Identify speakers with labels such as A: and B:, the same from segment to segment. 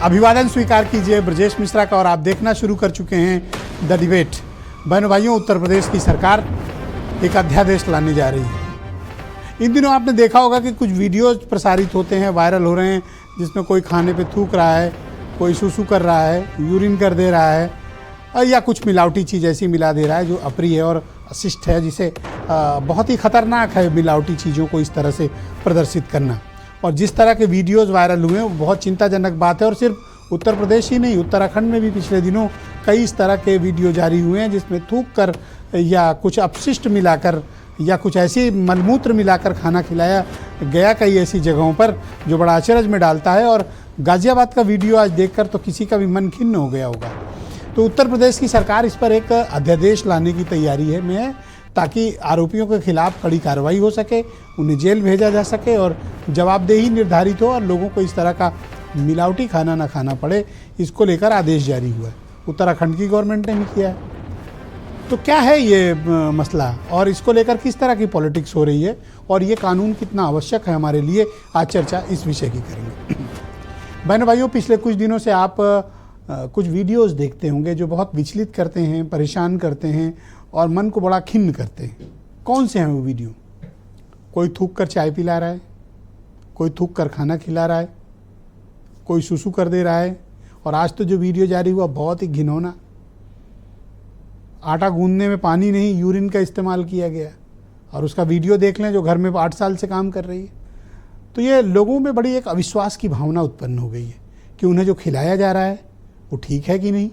A: अभिवादन स्वीकार कीजिए ब्रजेश मिश्रा का और आप देखना शुरू कर चुके हैं द डिबेट। बहनों भाइयों, उत्तर प्रदेश की सरकार एक अध्यादेश लाने जा रही है। इन दिनों आपने देखा होगा कि कुछ वीडियोज प्रसारित होते हैं, वायरल हो रहे हैं, जिसमें कोई खाने पे थूक रहा है, कोई सुसु कर रहा है, यूरिन कर दे रहा है या कुछ मिलावटी चीज़ ऐसी मिला दे रहा है जो अप्रिय है और अशिष्ट है, जिसे बहुत ही ख़तरनाक है मिलावटी चीज़ों को इस तरह से प्रदर्शित करना। और जिस तरह के वीडियोज़ वायरल हुए हैं वो बहुत चिंताजनक बात है। और सिर्फ उत्तर प्रदेश ही नहीं, उत्तराखंड में भी पिछले दिनों कई इस तरह के वीडियो जारी हुए हैं जिसमें थूक कर या कुछ अपशिष्ट मिलाकर या कुछ ऐसी मलमूत्र मिलाकर खाना खिलाया गया कई ऐसी जगहों पर, जो बड़ा अचरज में डालता है। और गाज़ियाबाद का वीडियो आज देखकर तो किसी का भी मन खिन्न हो गया होगा। तो उत्तर प्रदेश की सरकार इस पर एक अध्यादेश लाने की तैयारी में है ताकि आरोपियों के खिलाफ कड़ी कार्रवाई हो सके, उन्हें जेल भेजा जा सके और जवाबदेही निर्धारित हो और लोगों को इस तरह का मिलावटी खाना ना खाना पड़े। इसको लेकर आदेश जारी हुआ है। उत्तराखंड की गवर्नमेंट ने भी किया है। तो क्या है ये मसला और इसको लेकर किस तरह की पॉलिटिक्स हो रही है और ये कानून कितना आवश्यक है हमारे लिए, आज चर्चा इस विषय की करेंगे। बहनों भाइयों, पिछले कुछ दिनों से आप कुछ वीडियोस देखते होंगे जो बहुत विचलित करते हैं, परेशान करते हैं और मन को बड़ा खिन्न करते हैं। कौन से हैं वो वीडियो? कोई थूक कर चाय पिला रहा है, कोई थूक कर खाना खिला रहा है, कोई सुसु कर दे रहा है। और आज तो जो वीडियो जारी हुआ बहुत ही घिनौना, आटा गूंदने में पानी नहीं, यूरिन का इस्तेमाल किया गया। और उसका वीडियो देख लें जो घर में 8 साल से काम कर रही है। तो ये लोगों में बड़ी एक अविश्वास की भावना उत्पन्न हो गई है कि उन्हें जो खिलाया जा रहा है वो ठीक है कि नहीं,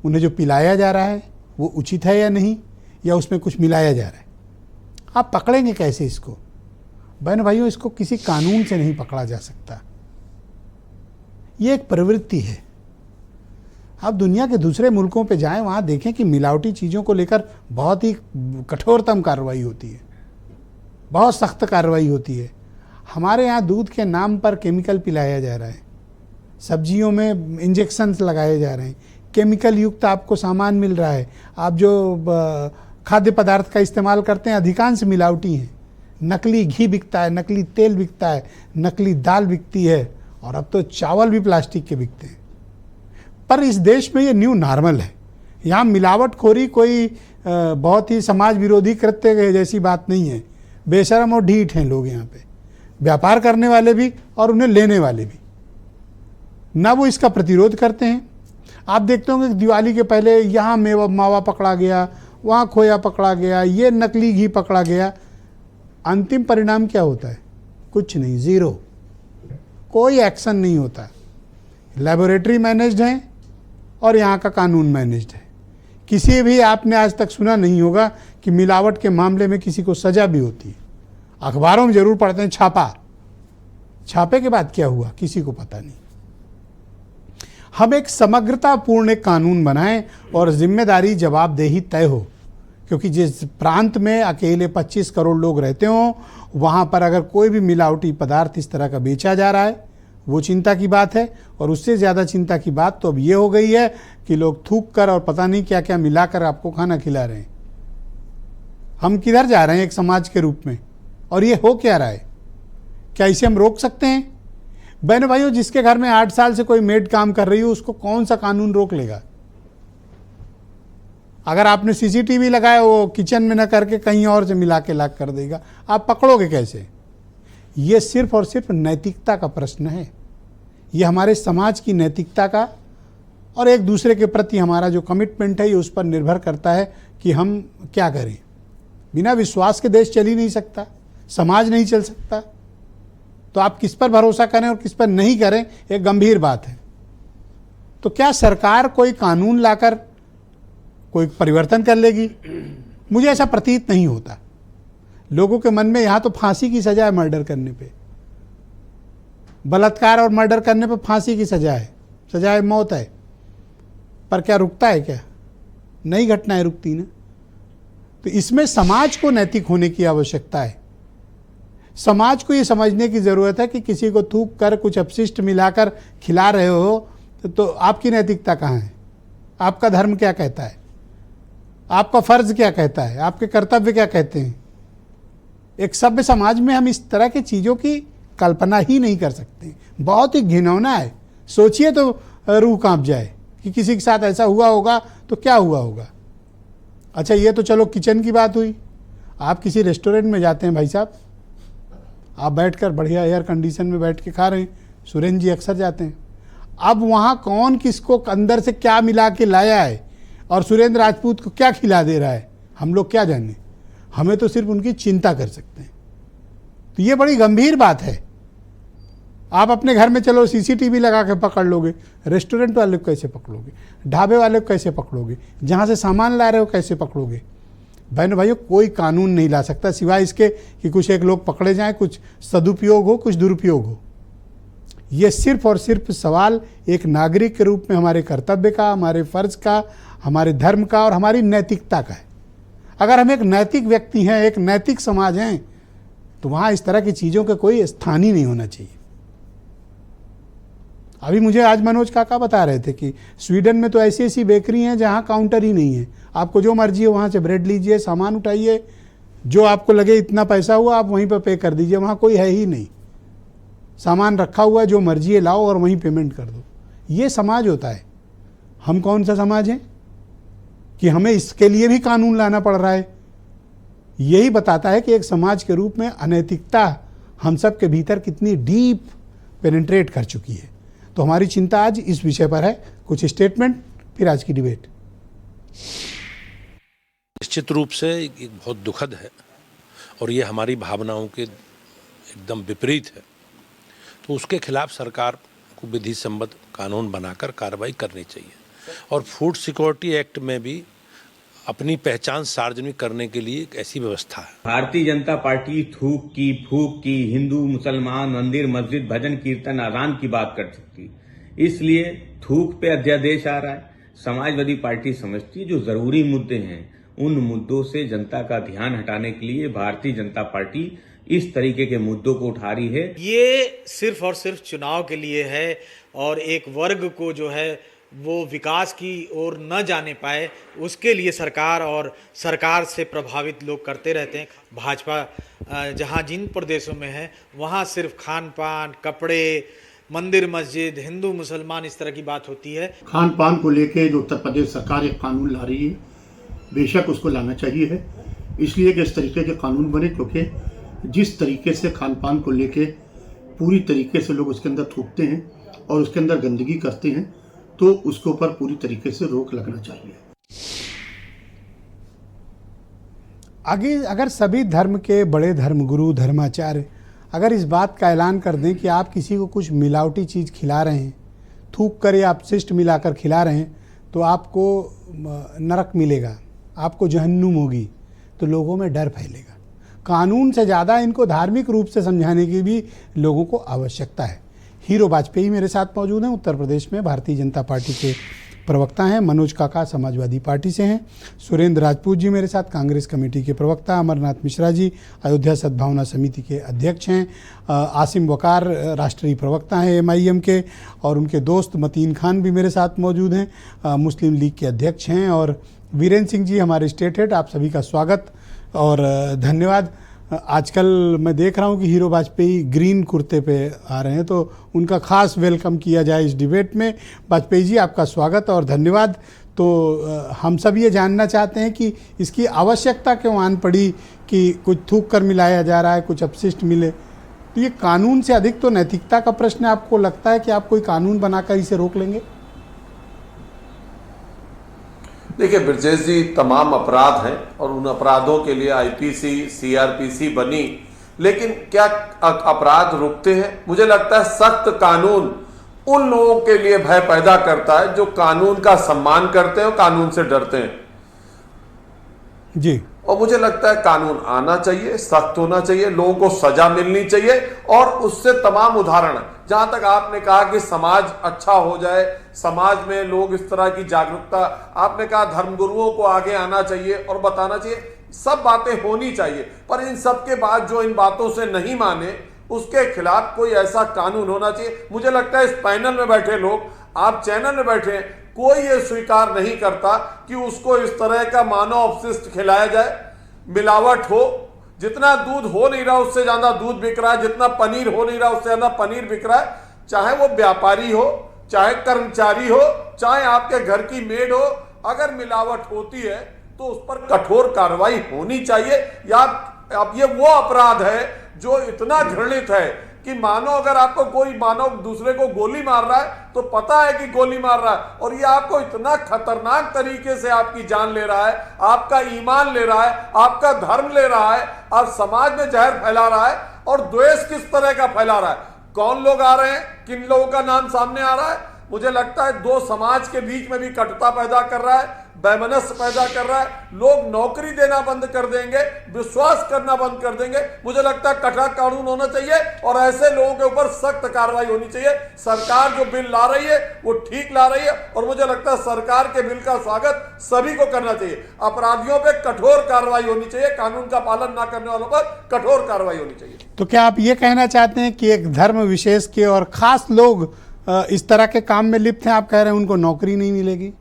A: उन्हें जो पिलाया जा रहा है वो उचित है या नहीं, या उसमें कुछ मिलाया जा रहा है। आप पकड़ेंगे कैसे इसको? बहन भाइयों, इसको किसी कानून से नहीं पकड़ा जा सकता। ये एक प्रवृत्ति है। आप दुनिया के दूसरे मुल्कों पे जाएं, वहाँ देखें कि मिलावटी चीज़ों को लेकर बहुत ही कठोरतम कार्रवाई होती है, बहुत सख्त कार्रवाई होती है। हमारे यहाँ दूध के नाम पर केमिकल पिलाया जा रहा है, सब्जियों में इंजेक्शन्स लगाए जा रहे हैं, केमिकल युक्त आपको सामान मिल रहा है। आप जो खाद्य पदार्थ का इस्तेमाल करते हैं अधिकांश मिलावटी हैं। नकली घी बिकता है, नकली तेल बिकता है, नकली दाल बिकती है और अब तो चावल भी प्लास्टिक के बिकते हैं। पर इस देश में ये न्यू नॉर्मल है। यहाँ मिलावटखोरी कोई बहुत ही समाज विरोधी कृत्य जैसी बात नहीं है। बेशरम और ढीठ हैं लोग यहाँ पे, व्यापार करने वाले भी और उन्हें लेने वाले भी। ना वो इसका प्रतिरोध करते हैं। आप देखते होंगे कि दिवाली के पहले यहाँ मावा पकड़ा गया, वहाँ खोया पकड़ा गया, ये नकली घी पकड़ा गया। अंतिम परिणाम क्या होता है? कुछ नहीं, ज़ीरो। कोई एक्शन नहीं होता। लेबोरेटरी मैनेज्ड है और यहाँ का कानून मैनेज्ड है। किसी भी आपने आज तक सुना नहीं होगा कि मिलावट के मामले में किसी को सज़ा भी होती है। अखबारों में ज़रूर पढ़ते हैं छापा, छापे के बाद क्या हुआ किसी को पता नहीं। हम एक समग्रतापूर्ण एक कानून बनाएं और जिम्मेदारी जवाबदेही तय हो, क्योंकि जिस प्रांत में अकेले 25 करोड़ लोग रहते हों, वहाँ पर अगर कोई भी मिलावटी पदार्थ इस तरह का बेचा जा रहा है वो चिंता की बात है। और उससे ज़्यादा चिंता की बात तो अब ये हो गई है कि लोग थूक कर और पता नहीं क्या क्या मिलाकर आपको खाना खिला रहे हैं। हम किधर जा रहे हैं एक समाज के रूप में, और ये हो क्या रहा है? क्या इसे हम रोक सकते हैं? बहनों भाइयों, जिसके घर में 8 साल से कोई मेड काम कर रही हो उसको कौन सा कानून रोक लेगा? अगर आपने सीसीटीवी लगाया, वो किचन में न करके कहीं और से मिला के लाक कर देगा, आप पकड़ोगे कैसे? ये सिर्फ और सिर्फ नैतिकता का प्रश्न है। ये हमारे समाज की नैतिकता का और एक दूसरे के प्रति हमारा जो कमिटमेंट है ये उस पर निर्भर करता है कि हम क्या करें। बिना विश्वास के देश चल ही नहीं सकता, समाज नहीं चल सकता। तो आप किस पर भरोसा करें और किस पर नहीं करें, एक गंभीर बात है। तो क्या सरकार कोई कानून लाकर कोई परिवर्तन कर लेगी? मुझे ऐसा प्रतीत नहीं होता। लोगों के मन में यहाँ तो फांसी की सजा है मर्डर करने पे, बलात्कार और मर्डर करने पे फांसी की सजा है, सजाए मौत है। पर क्या रुकता है? क्या नई घटनाएं रुकती ना? तो इसमें समाज को नैतिक होने की आवश्यकता है। समाज को ये समझने की ज़रूरत है कि किसी को थूक कर कुछ अपशिष्ट मिलाकर खिला रहे हो तो आपकी नैतिकता कहाँ है? आपका धर्म क्या कहता है? आपका फ़र्ज़ क्या कहता है? आपके कर्तव्य क्या कहते हैं? एक सभ्य समाज में हम इस तरह की चीज़ों की कल्पना ही नहीं कर सकते। बहुत ही घिनौना है। सोचिए तो रूह कांप जाए कि किसी के साथ ऐसा हुआ होगा तो क्या हुआ होगा। अच्छा, ये तो चलो किचन की बात हुई। आप किसी रेस्टोरेंट में जाते हैं भाई साहब, आप बैठकर बढ़िया एयर कंडीशन में बैठ के खा रहे हैं, सुरेंद्र जी अक्सर जाते हैं। अब वहाँ कौन किसको अंदर से क्या मिला के लाया है और सुरेंद्र राजपूत को क्या खिला दे रहा है, हम लोग क्या जाने। हमें तो सिर्फ उनकी चिंता कर सकते हैं। तो ये बड़ी गंभीर बात है। आप अपने घर में चलो सीसीटीवी लगा के पकड़ लोगे, रेस्टोरेंट वाले को कैसे पकड़ोगे, ढाबे वाले को कैसे पकड़ोगे, जहाँ से सामान ला रहे हो कैसे पकड़ोगे। बहनों भाइयों, कोई कानून नहीं ला सकता सिवाय इसके कि कुछ एक लोग पकड़े जाएं, कुछ सदुपयोग हो, कुछ दुरुपयोग हो। ये सिर्फ और सिर्फ सवाल एक नागरिक के रूप में हमारे कर्तव्य का, हमारे फर्ज का, हमारे धर्म का और हमारी नैतिकता का है। अगर हम एक नैतिक व्यक्ति हैं, एक नैतिक समाज हैं, तो वहाँ इस तरह की चीज़ों का कोई स्थान ही नहीं होना चाहिए। अभी मुझे आज मनोज काका बता रहे थे कि स्वीडन में तो ऐसी ऐसी बेकरी हैं जहाँ काउंटर ही नहीं है। आपको जो मर्जी हो वहाँ से ब्रेड लीजिए, सामान उठाइए, जो आपको लगे इतना पैसा हुआ आप वहीं पर पे कर दीजिए, वहाँ कोई है ही नहीं। सामान रखा हुआ है, जो मर्जी है लाओ और वहीं पेमेंट कर दो। ये समाज होता है। हम कौन सा समाज हैं कि हमें इसके लिए भी कानून लाना पड़ रहा है। यही बताता है कि एक समाज के रूप में अनैतिकता हम सब के भीतर कितनी डीप पेनिट्रेट कर चुकी है। तो हमारी चिंता आज इस विषय पर है। कुछ स्टेटमेंट, फिर आज की डिबेट।
B: निश्चित रूप से एक बहुत दुखद है और ये हमारी भावनाओं के एकदम विपरीत है। तो उसके खिलाफ सरकार को विधि सम्मत कानून बनाकर कार्रवाई करनी चाहिए और फूड सिक्योरिटी एक्ट में भी अपनी पहचान सार्वजनिक करने के लिए एक ऐसी व्यवस्था है।
C: भारतीय जनता पार्टी थूक की, फूक की, हिंदू मुसलमान, मंदिर मस्जिद, भजन कीर्तन अजान की बात कर सकती, इसलिए थूक पे अध्यादेश आ रहा है। समाजवादी पार्टी समझती है जो जरूरी मुद्दे हैं उन मुद्दों से जनता का ध्यान हटाने के लिए भारतीय जनता पार्टी इस तरीके के मुद्दों को उठा रही है।
D: ये सिर्फ और सिर्फ चुनाव के लिए है और एक वर्ग को जो है वो विकास की ओर न जाने पाए उसके लिए सरकार और सरकार से प्रभावित लोग करते रहते हैं। भाजपा जहां जिन प्रदेशों में है वहां सिर्फ खान पान, कपड़े, मंदिर मस्जिद, हिंदू मुसलमान इस तरह की बात होती है।
E: खान पान को लेके जो उत्तर प्रदेश सरकार एक कानून ला रही है, बेशक उसको लाना चाहिए है, इसलिए कि इस तरीके के कानून बने, क्योंकि जिस तरीके से खान पान को लेके पूरी तरीके से लोग उसके अंदर थूकते हैं और उसके अंदर गंदगी करते हैं, तो उसके ऊपर पूरी तरीके से रोक लगना चाहिए।
A: आगे अगर सभी धर्म के बड़े धर्मगुरु, धर्माचार्य अगर इस बात का ऐलान कर दें कि आप किसी को कुछ मिलावटी चीज़ खिला रहे हैं, थूक कर या अपशिष्ट मिलाकर खिला रहे हैं, तो आपको नरक मिलेगा, आपको जहन्नुम होगी, तो लोगों में डर फैलेगा। कानून से ज़्यादा इनको धार्मिक रूप से समझाने की भी लोगों को आवश्यकता है। हीरो वाजपेयी मेरे साथ मौजूद हैं, उत्तर प्रदेश में भारतीय जनता पार्टी के प्रवक्ता हैं। मनोज काका समाजवादी पार्टी से हैं। सुरेंद्र राजपूत जी मेरे साथ कांग्रेस कमेटी के प्रवक्ता। अमरनाथ मिश्रा जी अयोध्या सद्भावना समिति के अध्यक्ष हैं। आसिम वकार राष्ट्रीय प्रवक्ता हैं MIM के, और उनके दोस्त मतीन खान भी मेरे साथ मौजूद हैं, मुस्लिम लीग के अध्यक्ष हैं। और वीरेंद्र सिंह जी हमारे स्टेट हेड। आप सभी का स्वागत और धन्यवाद। आजकल मैं देख रहा हूं कि हीरो वाजपेयी ग्रीन कुर्ते पे आ रहे हैं, तो उनका खास वेलकम किया जाए इस डिबेट में। वाजपेयी जी आपका स्वागत और धन्यवाद। तो हम सब ये जानना चाहते हैं कि इसकी आवश्यकता क्यों आन पड़ी कि कुछ थूक कर मिलाया जा रहा है, कुछ अपशिष्ट मिले। तो ये कानून से अधिक तो नैतिकता का प्रश्न है। आपको लगता है कि आप कोई कानून बनाकर इसे रोक लेंगे?
F: देखिए ब्रजेश जी, तमाम अपराध हैं और उन अपराधों के लिए IPC, CRPC बनी, लेकिन क्या अपराध रुकते हैं? मुझे लगता है सख्त कानून उन लोगों के लिए भय पैदा करता है जो कानून का सम्मान करते हैं और कानून से डरते हैं
A: जी।
F: और मुझे लगता है कानून आना चाहिए, सख्त होना चाहिए, लोगों को सजा मिलनी चाहिए। और उससे तमाम उदाहरण, जहां तक आपने कहा कि समाज अच्छा हो जाए, समाज में लोग इस तरह की जागरूकता, आपने कहा धर्मगुरुओं को आगे आना चाहिए और बताना चाहिए, सब बातें होनी चाहिए। पर इन सब के बाद जो इन बातों से नहीं माने उसके खिलाफ कोई ऐसा कानून होना चाहिए। मुझे लगता है इस पैनल में बैठे लोग, आप चैनल में बैठे हैं, कोई ये स्वीकार नहीं करता कि उसको इस तरह का मानव अपशिष्ट खिलाया जाए, मिलावट हो। जितना दूध हो नहीं रहा उससे ज्यादा दूध बिक रहा है, जितना पनीर हो नहीं रहा उससे ज्यादा पनीर बिक रहा है। चाहे वो व्यापारी हो, चाहे कर्मचारी हो, चाहे आपके घर की मेड हो, अगर मिलावट होती है तो उस पर कठोर कार्रवाई होनी चाहिए। या अब ये वो अपराध है जो इतना घृणित है कि मानो अगर आपको कोई मानव दूसरे को गोली मार रहा है तो पता है कि गोली मार रहा है, और ये आपको इतना खतरनाक तरीके से आपकी जान ले रहा है, आपका ईमान ले रहा है, आपका धर्म ले रहा है, आप समाज में जहर फैला रहा है। और द्वेष किस तरह का फैला रहा है, कौन लोग आ रहे हैं, किन लोगों का नाम सामने आ रहा है, मुझे लगता है दो समाज के बीच में भी कटुता पैदा कर रहा है, वैमनस्य पैदा कर रहा है। लोग नौकरी देना बंद कर देंगे, विश्वास करना बंद कर देंगे। मुझे लगता है कठोर कानून होना चाहिए और ऐसे लोगों के ऊपर सख्त कार्रवाई होनी चाहिए। सरकार जो बिल ला रही है वो ठीक ला रही है, और मुझे लगता है सरकार के बिल का स्वागत सभी को करना चाहिए। अपराधियों पे कठोर कार्रवाई होनी चाहिए, कानून का पालन ना करने वालों पर कठोर कार्रवाई होनी चाहिए।
A: तो क्या आप ये कहना चाहते हैं कि एक धर्म विशेष के और खास लोग इस तरह के काम में लिप्त हैं, आप कह रहे हैं उनको नौकरी नहीं मिलेगी?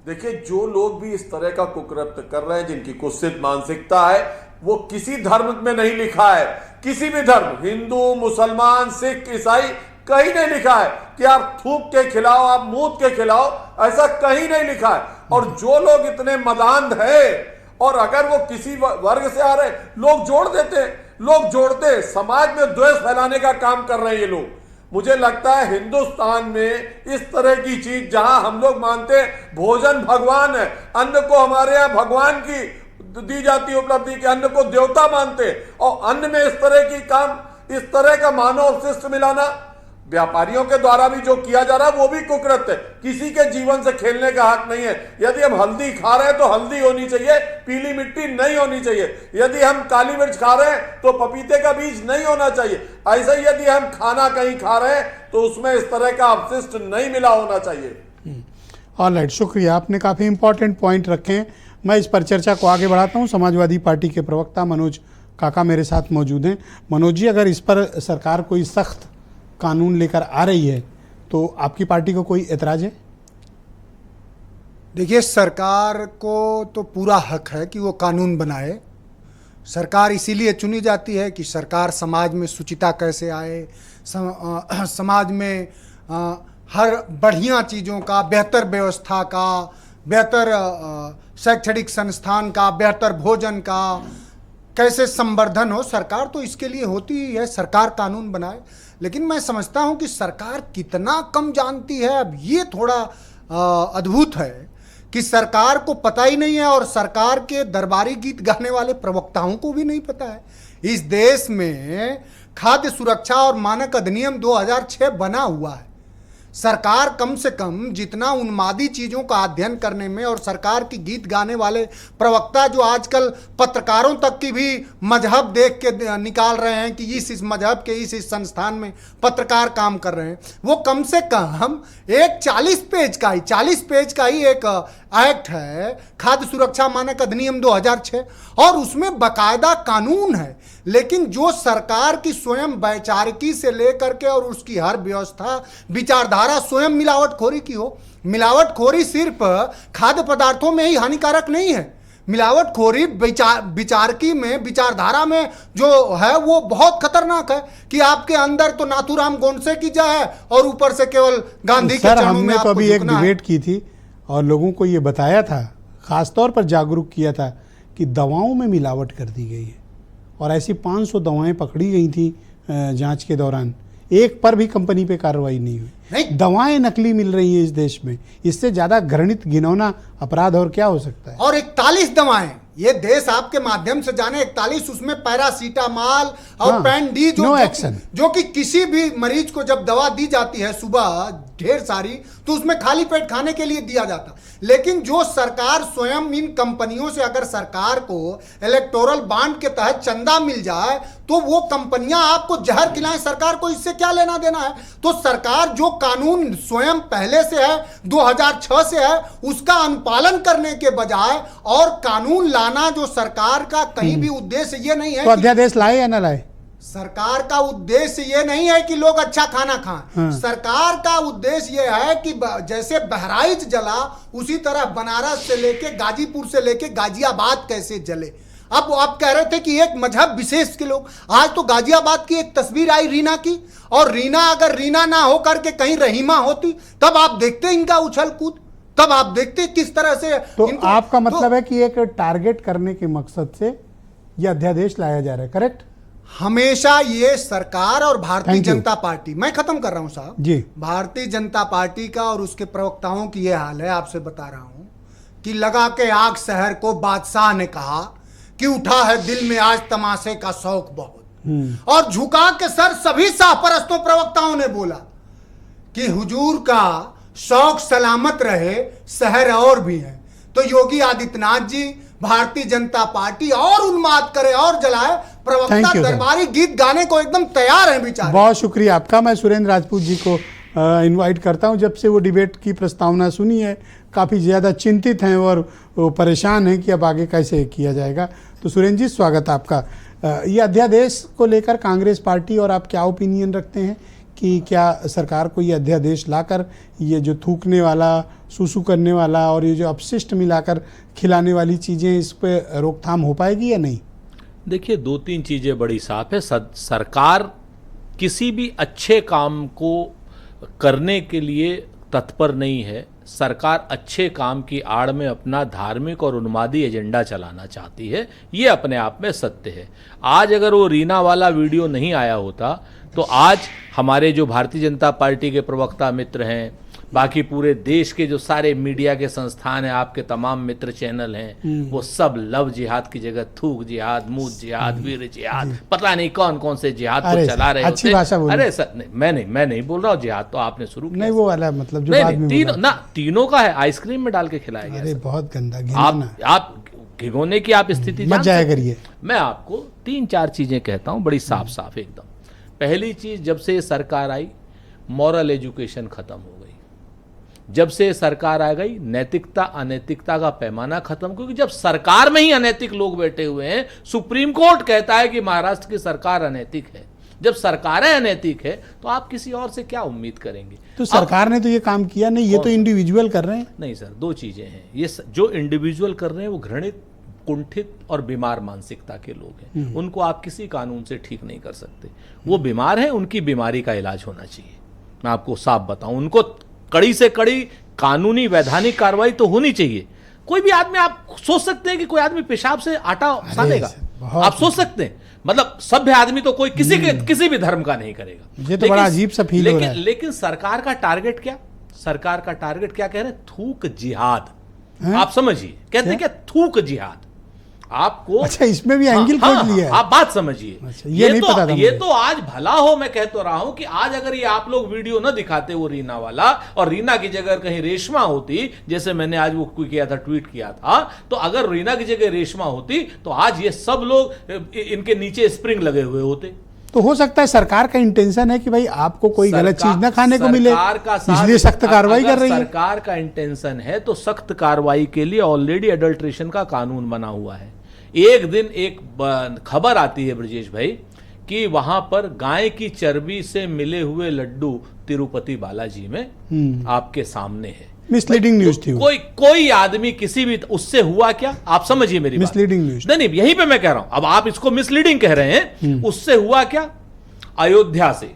F: देखिए, जो लोग भी इस तरह का कुकृत्य कर रहे हैं, जिनकी कुत्सित मानसिकता है, वो किसी धर्म में नहीं लिखा है, किसी भी धर्म, हिंदू, मुसलमान, सिख, ईसाई, कहीं नहीं लिखा है कि आप थूक के खिलाओ, आप मूत के खिलाओ, ऐसा कहीं नहीं लिखा है। और जो लोग इतने मदांध है, और अगर वो किसी वर्ग से आ रहे, लोग जोड़ देते हैं, लोग जोड़ते, समाज में द्वेष फैलाने का काम कर रहे हैं ये लोग। मुझे लगता है हिंदुस्तान में इस तरह की चीज, जहां हम लोग मानते हैं भोजन भगवान है, अन्न को हमारे यहाँ भगवान की दी जाती उपलब्धि के, अन्न को देवता मानते हैं, और अन्न में इस तरह की काम, इस तरह का मानव अवशिष्ट मिलाना व्यापारियों के द्वारा भी जो किया जा रहा है वो भी कुकृत्य है। किसी के जीवन से खेलने का हक नहीं है। यदि हम हल्दी खा रहे हैं तो हल्दी होनी चाहिए, पीली मिट्टी नहीं होनी चाहिए। यदि हम काली मिर्च खा रहे हैं तो पपीते का बीज नहीं होना चाहिए। ऐसे ही यदि हम खाना कहीं खा रहे हैं तो उसमें इस तरह का अपशिष्ट नहीं मिला होना चाहिए।
A: ऑलराइट, शुक्रिया, आपने काफ़ी इंपॉर्टेंट पॉइंट रखे हैं। मैं इस पर चर्चा को आगे बढ़ाता हूँ। समाजवादी पार्टी के प्रवक्ता मनोज काका मेरे साथ मौजूद हैं। मनोज जी, अगर इस पर सरकार कोई सख्त कानून लेकर आ रही है तो आपकी पार्टी को कोई एतराज है?
G: देखिए, सरकार को तो पूरा हक है कि वो कानून बनाए। सरकार इसीलिए चुनी जाती है कि सरकार समाज में शुचिता कैसे आए, समाज में हर बढ़िया चीज़ों का, बेहतर व्यवस्था का, बेहतर शैक्षणिक संस्थान का, बेहतर भोजन का कैसे संवर्धन हो। सरकार तो इसके लिए होती ही है, सरकार कानून बनाए। लेकिन मैं समझता हूं कि सरकार कितना कम जानती है, अब ये थोड़ा अद्भुत है कि सरकार को पता ही नहीं है, और सरकार के दरबारी गीत गाने वाले प्रवक्ताओं को भी नहीं पता है। इस देश में खाद्य सुरक्षा और मानक अधिनियम 2006 बना हुआ है। सरकार कम से कम जितना उन्मादी चीज़ों का अध्ययन करने में, और सरकार की गीत गाने वाले प्रवक्ता जो आजकल पत्रकारों तक की भी मजहब देख के निकाल रहे हैं कि इस मजहब के इस संस्थान में पत्रकार काम कर रहे हैं, वो कम से कम एक 40 पेज का ही एक एक्ट है, खाद्य सुरक्षा मानक अधिनियम 2006, और उसमें बाकायदा कानून है। लेकिन जो सरकार की स्वयं वैचारिकी से लेकर के और उसकी हर व्यवस्था, विचारधारा स्वयं मिलावटखोरी की हो। मिलावटखोरी सिर्फ खाद्य पदार्थों में ही हानिकारक नहीं है, मिलावटखोरी विचारकी में, विचारधारा में जो है वो बहुत खतरनाक है कि आपके अंदर तो नाथूराम गोडसे की जय है और ऊपर से केवल गांधी के चरणों में
A: हमने तो अभी एक डिबेट की थी और लोगों को ये बताया था, खासतौर पर जागरूक किया था कि दवाओं में मिलावट कर दी गई है, और ऐसी 500 दवाएं पकड़ी गई थी जांच के दौरान, एक पर भी कंपनी पे कार्रवाई नहीं हुई। दवाएं नकली मिल रही हैं इस देश में, इससे ज्यादा घृणित घिनौना अपराध और क्या हो सकता है?
G: और 41 दवाएं ये देश आपके माध्यम से जाने, 41, उसमें पैरासीटामॉल और पैन डी जो कि किसी भी मरीज को जब दवा दी जाती है सुबह ढेर सारी, तो उसमें खाली पेट खाने के लिए दिया जाता। लेकिन जो सरकार स्वयं इन कंपनियों से, अगर सरकार को इलेक्टोरल बॉन्ड के तहत चंदा मिल जाए तो वो कंपनियां आपको जहर खिलाएं, सरकार को इससे क्या लेना देना है? तो सरकार जो कानून स्वयं पहले से है, 2006 से है, उसका अनुपालन करने के बजाय और कानून लाना जो सरकार का कहीं भी उद्देश्य ये नहीं है।
A: तो अध्यादेश लाए या ना लाए?
G: सरकार का उद्देश्य ये नहीं है कि लोग अच्छा खाना खाएं। सरकार का उद्देश्य ये है कि जैसे बहराइच जला उसी तरह बनारस से लेके, गाजीपुर से लेके गाजियाबाद कैसे जले। अब आप कह रहे थे कि एक मजहब विशेष के लोग, आज तो गाजियाबाद की एक तस्वीर आई रीना की, और रीना अगर रीना ना हो करके कहीं रहीमा होती तब आप देखते इनका उछल कूद, तब आप देखते किस तरह से।
A: तो आपका मतलब है कि एक टारगेट करने के मकसद से यह अध्यादेश लाया जा रहा है, करेक्ट?
G: हमेशा ये सरकार और भारतीय
A: Thank you.
G: जनता पार्टी, मैं खत्म कर रहा हूं साहब
A: जी।
G: भारतीय जनता पार्टी का और उसके प्रवक्ताओं की ये हाल है, आपसे बता रहा हूं कि लगा के आग शहर को बादशाह ने कहा कि उठा है दिल में आज तमाशे का शौक बहुत, और झुका के सर सभी शाहपरस्तों प्रवक्ताओं ने बोला कि हुजूर का शौक सलामत रहे, शहर और भी है। तो योगी आदित्यनाथ जी, भारतीय जनता पार्टी और उन्माद करे और जलाए, प्रवक्ता
A: Thank you, sir.
G: दरबारी गीत गाने को एकदम तैयार हैं बेचारे।
A: बहुत शुक्रिया आपका। मैं सुरेंद्र राजपूत जी को इनवाइट करता हूं। जब से वो डिबेट की प्रस्तावना सुनी है, काफ़ी ज़्यादा चिंतित हैं और वो परेशान हैं कि अब आगे कैसे किया जाएगा। तो सुरेंद्र जी, स्वागत आपका। ये अध्यादेश को लेकर कांग्रेस पार्टी और आप क्या ओपिनियन रखते हैं कि क्या सरकार को ये अध्यादेश लाकर ये जो थूकने वाला, सूसू करने वाला और ये जो अपशिष्ट मिलाकर खिलाने वाली चीज़ें, इस पर रोकथाम हो पाएगी या नहीं?
H: देखिए, दो तीन चीज़ें बड़ी साफ है। सरकार किसी भी अच्छे काम को करने के लिए तत्पर नहीं है। सरकार अच्छे काम की आड़ में अपना धार्मिक और उन्मादी एजेंडा चलाना चाहती है, ये अपने आप में सत्य है। आज अगर वो रीना वाला वीडियो नहीं आया होता तो आज हमारे जो भारतीय जनता पार्टी के प्रवक्ता मित्र हैं, बाकी पूरे देश के जो सारे मीडिया के संस्थान हैं, आपके तमाम मित्र चैनल हैं, वो सब लव जिहाद की जगह थूक जिहाद, मूत जिहाद, वीर जिहाद, पता नहीं कौन कौन से जिहाद को चला रहे होते।
A: अच्छी भाषा बोलिए।
H: अरे सर, मैं नहीं बोल रहा हूँ जिहाद, तो आपने शुरू किया।
A: नहीं, वो वाला मतलब जो
H: नहीं,
A: बाद में
H: तीनों
A: बोला।
H: ना, तीनों का है, आइसक्रीम में डाल के खिलाया गया।
A: अरे बहुत गंदा,
H: आप भिगोने की आप स्थिति
A: मत जाया करिए।
H: मैं आपको तीन चार चीजें कहता हूं, बड़ी साफ साफ एकदम। पहली चीज, जब से सरकार आई मॉरल एजुकेशन खत्म हो गई। जब से सरकार आ गई नैतिकता अनैतिकता का पैमाना खत्म, क्योंकि जब सरकार में ही अनैतिक लोग बैठे हुए हैं, सुप्रीम कोर्ट कहता है कि महाराष्ट्र की सरकार अनैतिक है। जब सरकारें अनैतिक है तो आप किसी और से क्या उम्मीद करेंगे?
A: तो सरकार ने तो ये काम किया नहीं, ये तो इंडिविजुअल कर रहे हैं।
H: नहीं सर, दो चीजें हैं। ये जो इंडिविजुअल कर रहे हैं वो घृणित, कुंठित और बीमार मानसिकता के लोग हैं। उनको आप किसी कानून से ठीक नहीं कर सकते। वो बीमार हैं, उनकी बीमारी का इलाज होना चाहिए। मैं आपको साफ बताऊं, उनको कड़ी से कड़ी कानूनी वैधानिक कार्रवाई तो होनी चाहिए। कोई भी आदमी, आप सोच सकते हैं कि कोई आदमी पेशाब से आटा सानेगा? आप सोच सकते हैं? मतलब सभ्य आदमी तो कोई किसी भी धर्म का नहीं करेगा।
A: ये तो बड़ा अजीब सा फील हो रहा है।
H: लेकिन सरकार का टारगेट क्या? सरकार का टारगेट क्या कह रहे हैं? थूक जिहाद। आप समझिए, कहते हैं क्या? थूक जिहाद। आपको
A: अच्छा, इसमें भी एंगल खोज लिया है।
H: आप बात समझिए।
A: अच्छा, ये नहीं पता था
H: ये
A: मुझे।
H: तो आज भला हो, मैं कह तो रहा हूं कि आज अगर ये आप लोग वीडियो न दिखाते वो रीना वाला, और रीना की जगह कहीं रेशमा होती, जैसे मैंने आज वो किया था, ट्वीट किया था, तो अगर रीना की जगह रेशमा होती तो आज ये सब लोग इनके नीचे स्प्रिंग लगे हुए होते।
A: तो हो सकता है सरकार का इंटेंशन है कि भाई आपको कोई गलत चीज ना खाने को मिले, इसलिए सख्त कार्रवाई कर रही है।
H: सरकार का इंटेंशन है तो सख्त कार्रवाई के लिए ऑलरेडी अडल्ट्रेशन का कानून बना हुआ है। एक दिन एक खबर आती है ब्रजेश भाई कि वहां पर गाय की चर्बी से मिले हुए लड्डू तिरुपति बालाजी में आपके सामने है।
A: मिसलीडिंग न्यूज थी।
H: कोई आदमी किसी भी, उससे हुआ क्या? आप समझिए मेरी बात।
A: Misleading news.
H: नहीं, यहीं पे मैं कह रहा हूं। अब आप इसको मिसलीडिंग कह रहे हैं, उससे हुआ क्या? अयोध्या से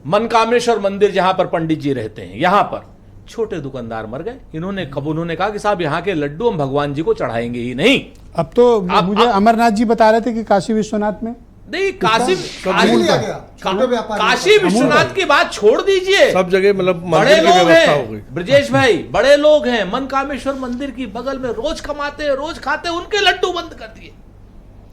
H: मनकामेश्वर मंदिर, जहां पर पंडित जी रहते हैं, यहां पर छोटे दुकानदार मर गए। उन्होंने कहा कि साहब यहाँ के लड्डू हम भगवान जी को चढ़ाएंगे ही नहीं।
A: अब तो मुझे अमरनाथ जी बता रहे थे कि काशी विश्वनाथ में
H: नहीं, काशी विश्वनाथ की बात छोड़ दीजिए,
I: सब जगह मतलब
H: बड़े लोग हैं ब्रजेश भाई, बड़े लोग हैं। मनकामेश्वर मंदिर की बगल में रोज कमाते हैं, रोज खाते हैं, उनके लड्डू बंद कर दिए।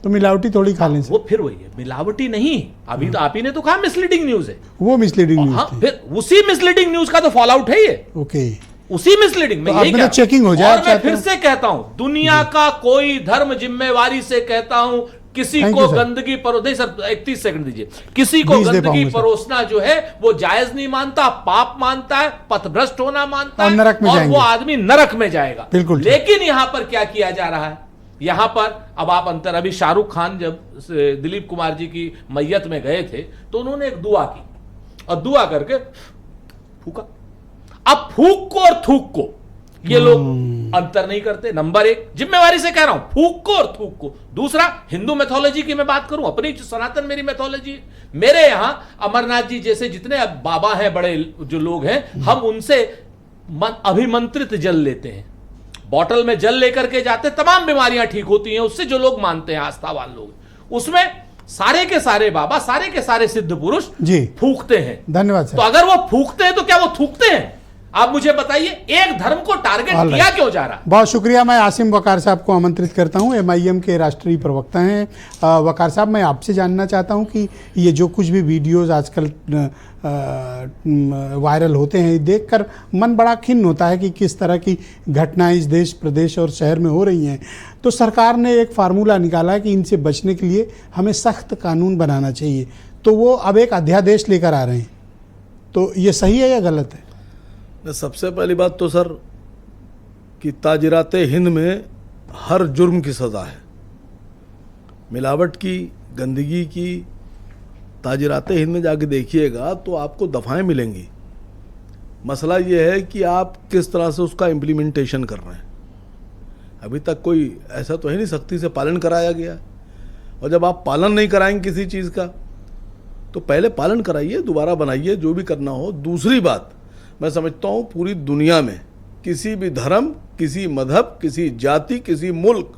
A: तो मिलावटी थोड़ी खा लें।
H: वो फिर वही है, मिलावटी नहीं। अभी तो आप ही ने तो कहा मिसलीडिंग न्यूज है,
A: वो मिसलीडिंग न्यूज
H: हाँ, फिर उसी मिसलीडिंग न्यूज का तो फॉल आउट है ये।
A: ओके,
H: उसी मिसलीडिंग में यही
A: तो चेकिंग हो जाए।
H: और मैं फिर से कहता हूं, दुनिया का कोई धर्म जिम्मेवारी से कहता हूं, किसी को गंदगी परोसना, सर 31 सेकंड दीजिए, किसी को गंदगी परोसना जो है वो जायज नहीं मानता, पाप मानता है, पथभ्रष्ट होना मानता है, और वो आदमी नरक में जाएगा।
A: बिल्कुल।
H: लेकिन यहां पर क्या किया जा रहा है? यहां पर अब आप अंतर, अभी शाहरुख खान जब दिलीप कुमार जी की मैयत में गए थे तो उन्होंने एक दुआ की, और दुआ करके फूका। अब फूक को और थूक को ये लोग अंतर नहीं करते। नंबर एक, जिम्मेवारी से कह रहा हूं, फूक को और थूक को। दूसरा, हिंदू मैथोलॉजी की मैं बात करूं, अपनी सनातन मेरी मैथोलॉजी है। मेरे यहां अमरनाथ जी जैसे जितने बाबा हैं, बड़े जो लोग हैं, हम उनसे अभिमंत्रित जल लेते हैं, बॉटल में जल लेकर के जाते, तमाम बीमारियां ठीक होती हैं उससे, जो लोग मानते हैं, आस्थावान लोग। उसमें सारे के सारे बाबा, सारे के सारे सिद्ध पुरुष
A: जी
H: फूकते हैं।
A: धन्यवाद सर।
H: तो अगर वो फूकते हैं तो क्या वो थूकते हैं? आप मुझे बताइए, एक धर्म को टारगेट किया क्यों जा रहा?
A: बहुत शुक्रिया। मैं आसिम वकार साहब को आमंत्रित करता हूं, MIM के राष्ट्रीय प्रवक्ता हैं। वकार साहब, मैं आपसे जानना चाहता हूं कि ये जो कुछ भी वीडियोस आजकल वायरल होते हैं, देखकर मन बड़ा खिन्न होता है कि किस तरह की घटनाएं इस देश, प्रदेश और शहर में हो रही हैं। तो सरकार ने एक फार्मूला निकाला है कि इनसे बचने के लिए हमें सख्त कानून बनाना चाहिए। तो वो अब एक अध्यादेश लेकर आ रहे हैं, तो ये सही है या गलत है?
I: सबसे पहली बात तो सर कि ताजिराते हिंद में हर जुर्म की सज़ा है। मिलावट की, गंदगी की, ताजिराते हिंद में जाके देखिएगा तो आपको दफ़ाएं मिलेंगी। मसला ये है कि आप किस तरह से उसका इम्प्लीमेंटेशन कर रहे हैं। अभी तक कोई ऐसा तो है नहीं सख्ती से पालन कराया गया है, और जब आप पालन नहीं कराएंगे किसी चीज़ का तो पहले पालन कराइए, दोबारा बनाइए, जो भी करना हो। दूसरी बात, मैं समझता हूँ पूरी दुनिया में किसी भी धर्म, किसी मजहब, किसी जाति, किसी मुल्क,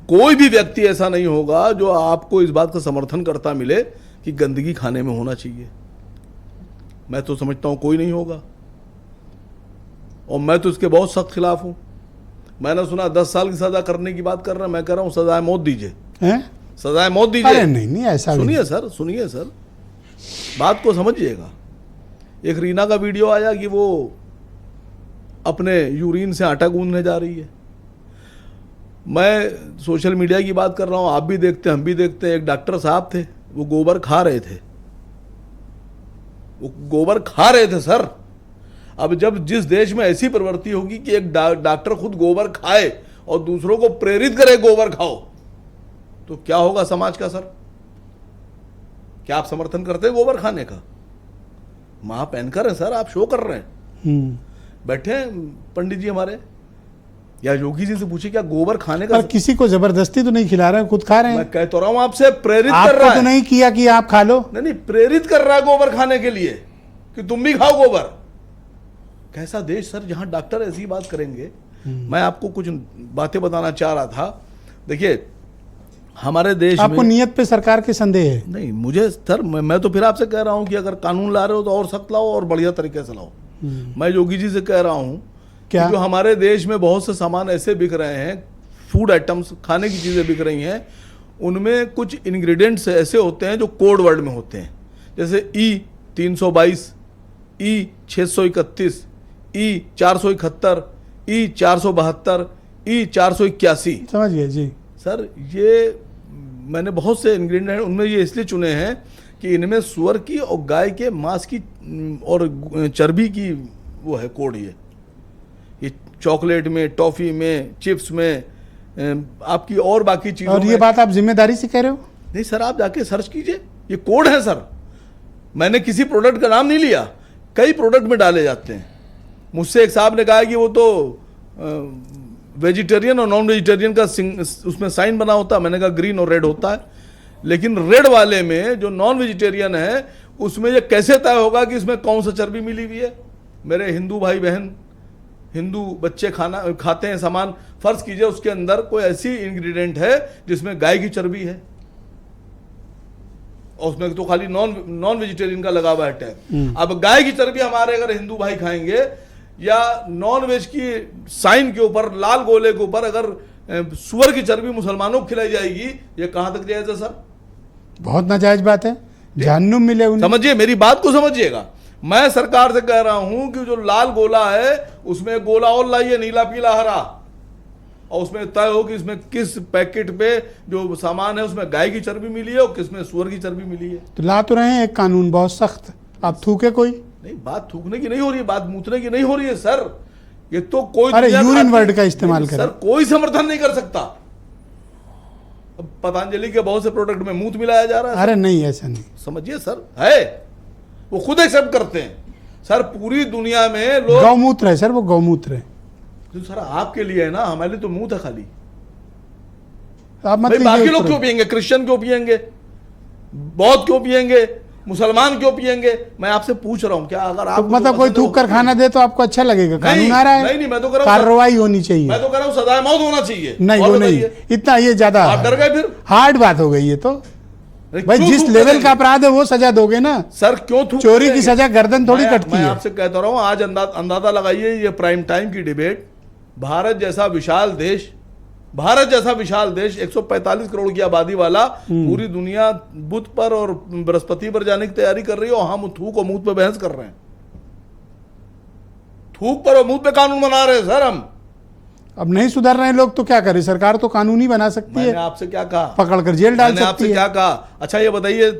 I: कोई भी व्यक्ति ऐसा नहीं होगा जो आपको इस बात का समर्थन करता मिले कि गंदगी खाने में होना चाहिए। मैं तो समझता हूँ कोई नहीं होगा, और मैं तो इसके बहुत सख्त खिलाफ हूँ। मैंने सुना 10 साल की सज़ा करने की बात कर रहे हैं, मैं कह रहा हूँ सजाए मौत दीजिए, सजाए मौत दीजिए।
A: अरे नहीं ऐसा
I: सुनिए सर, सुनिए सर, बात को समझिएगा। एक रीना का वीडियो आया कि वो अपने यूरिन से आटा गूंदने जा रही है। मैं सोशल मीडिया की बात कर रहा हूँ, आप भी देखते हैं, हम भी देखते हैं। एक डॉक्टर साहब थे, वो गोबर खा रहे थे, वो गोबर खा रहे थे सर। अब जब जिस देश में ऐसी प्रवृत्ति होगी कि एक डॉक्टर खुद गोबर खाए और दूसरों को प्रेरित करे गोबर खाओ, तो क्या होगा समाज का सर? क्या आप समर्थन करते हैं गोबर खाने का? मां पहनकर है सर, आप शो कर रहे हैं। बैठे हैं पंडित जी हमारे, या योगी जी से पूछे क्या गोबर खाने का?
A: किसी को जबरदस्ती तो नहीं खिला रहे हैं, खुद खा रहे हैं।
I: मैं कह तो रहा हूं आपसे, प्रेरित कर रहा है।
A: तो नहीं किया कि आप खा लो?
I: नहीं, प्रेरित कर रहा है गोबर खाने के लिए कि तुम भी खाओ गोबर। कैसा देश सर जहां डॉक्टर ऐसी बात करेंगे। मैं आपको कुछ बातें बताना चाह रहा था। देखिए, हमारे देश
A: आपको
I: में
A: नियत पे सरकार के संदेह है?
I: नहीं, मुझे सर, मैं तो फिर आपसे कह रहा हूं कि अगर कानून ला रहे हो तो और सख्त लाओ और बढ़िया तरीके से लाओ। मैं योगी जी से कह रहा हूं कि जो हमारे देश में बहुत से सामान ऐसे बिक रहे हैं, फूड आइटम्स, खाने की चीज़ें बिक रही हैं, उनमें कुछ इंग्रेडिएंट्स ऐसे होते हैं जो कोड वर्ड में होते हैं, जैसे E322, E631, E471, E472, E481।
A: समझ गए जी
I: सर। ये मैंने बहुत से इंग्रेडिएंट उनमें ये इसलिए चुने हैं कि इनमें सुअर की और गाय के मांस की और चर्बी की वो है कोड। ये चॉकलेट में, टॉफ़ी में, चिप्स में, आपकी और बाकी चीज़ों में।
A: और ये बात आप जिम्मेदारी से कह रहे हो?
I: नहीं सर, आप जाके सर्च कीजिए, ये कोड है सर। मैंने किसी प्रोडक्ट का नाम नहीं लिया, कई प्रोडक्ट में डाले जाते हैं। मुझसे एक साहब ने कहा कि वो तो वेजिटेरियन और नॉन वेजिटेरियन का उसमें साइन बना होता है। मैंने कहा ग्रीन और रेड होता है, लेकिन रेड वाले में जो नॉन वेजिटेरियन है उसमें ये कैसे तय होगा कि इसमें कौन सा चर्बी मिली हुई है? मेरे हिंदू भाई बहन, हिंदू बच्चे खाते हैं सामान, फर्ज कीजिए उसके अंदर कोई ऐसी इंग्रेडिएंट है जिसमें गाय की चर्बी है और उसमें तो खाली नॉन वेजिटेरियन का लगा हुआ है टैग। अब गाय की चर्बी हमारे अगर हिंदू भाई खाएंगे या नॉन वेज की साइन के ऊपर, लाल गोले के ऊपर अगर सुअर की चर्बी मुसलमानों को खिलाई जाएगी, ये कहां तक जायज है सर?
A: बहुत नाजायज बात है, जहन्नुम मिले उन्हें।
I: समझिए, मेरी बात को समझिएगा। मैं सरकार से कह रहा हूं कि जो लाल गोला है उसमें गोला और लाइए, नीला पीला हरा, और उसमें तय हो कि इसमें किस पैकेट पे जो सामान है उसमें गाय की चर्बी मिली है और किसमें सुअर की चर्बी मिली है।
A: तो ला तो रहे हैं एक कानून बहुत सख्त, आप थूके कोई?
I: नहीं, बात थूकने की नहीं हो रही है, बात मूतने की नहीं हो रही है सर। ये तो कोई,
A: अरे यूरिन वर्ड का इस्तेमाल करें
I: सर, कोई समर्थन नहीं कर सकता। अब पतंजलि के बहुत से प्रोडक्ट में मूत मिलाया जा रहा है।
A: अरे नहीं, ऐसा नहीं,
I: समझिए सर, है वो खुद एक्सेप्ट करते हैं सर। पूरी दुनिया में लोग
A: गौमूत्र है सर, वो गौमूत्र है,
I: तो सर आपके लिए है ना, हमारे लिए तो मुंह था खाली।
A: आप मत
I: भाई
A: लीजिए
I: बाकी
A: उस
I: लोग
A: तरह।
I: क्यों पियेंगे? क्रिश्चियन क्यों पियेंगे? बौद्ध क्यों पियेंगे? मुसलमान क्यों पियेंगे? मैं आपसे पूछ रहा हूं, क्या अगर
A: तो
I: आप
A: मतलब कोई थूक कर खाना दे तो आपको अच्छा लगेगा? कानून आ रहा है,
I: नहीं, मैं तो कह रहा हूं
A: कार्रवाई होनी चाहिए।
I: मैं तो कह रहा हूं सजाए मौत होना चाहिए।
A: नहीं
I: और
A: वो नहीं,
I: बताइए,
A: इतना ये ज्यादा
I: आप डर गए फिर?
A: हार्ड बात हो गई है। तो भाई
I: क्यों
A: जिस
I: थूक
A: लेवल
I: करेंगे?
A: का अपराध है वो सजा दोगे ना।
I: सर क्यों थूक
A: चोरी की
I: करेंगे?
A: सजा गर्दन थोड़ी कटती
I: मैं
A: है।
I: आपसे कहता रहा हूं, आज अंदाजा लगाइए, ये प्राइम टाइम की डिबेट, भारत जैसा विशाल देश, 145 करोड़ की आबादी वाला, पूरी दुनिया बुध पर और बृहस्पति पर जाने की तैयारी कर रही है, और हम थूक और मुंह पे बहस कर रहे हैं। थूक पर और मुंह पे कानून बना रहे हैं सर हम।
A: अब नहीं सुधर रहे लोग तो क्या करे? सरकार तो कानून ही बना सकती
I: मैंने
A: है,
I: आपसे क्या कहा?
A: पकड़ कर जेल डाल
I: मैंने
A: सकती
I: आपसे
A: है।
I: क्या कहा? अच्छा ये बताइए,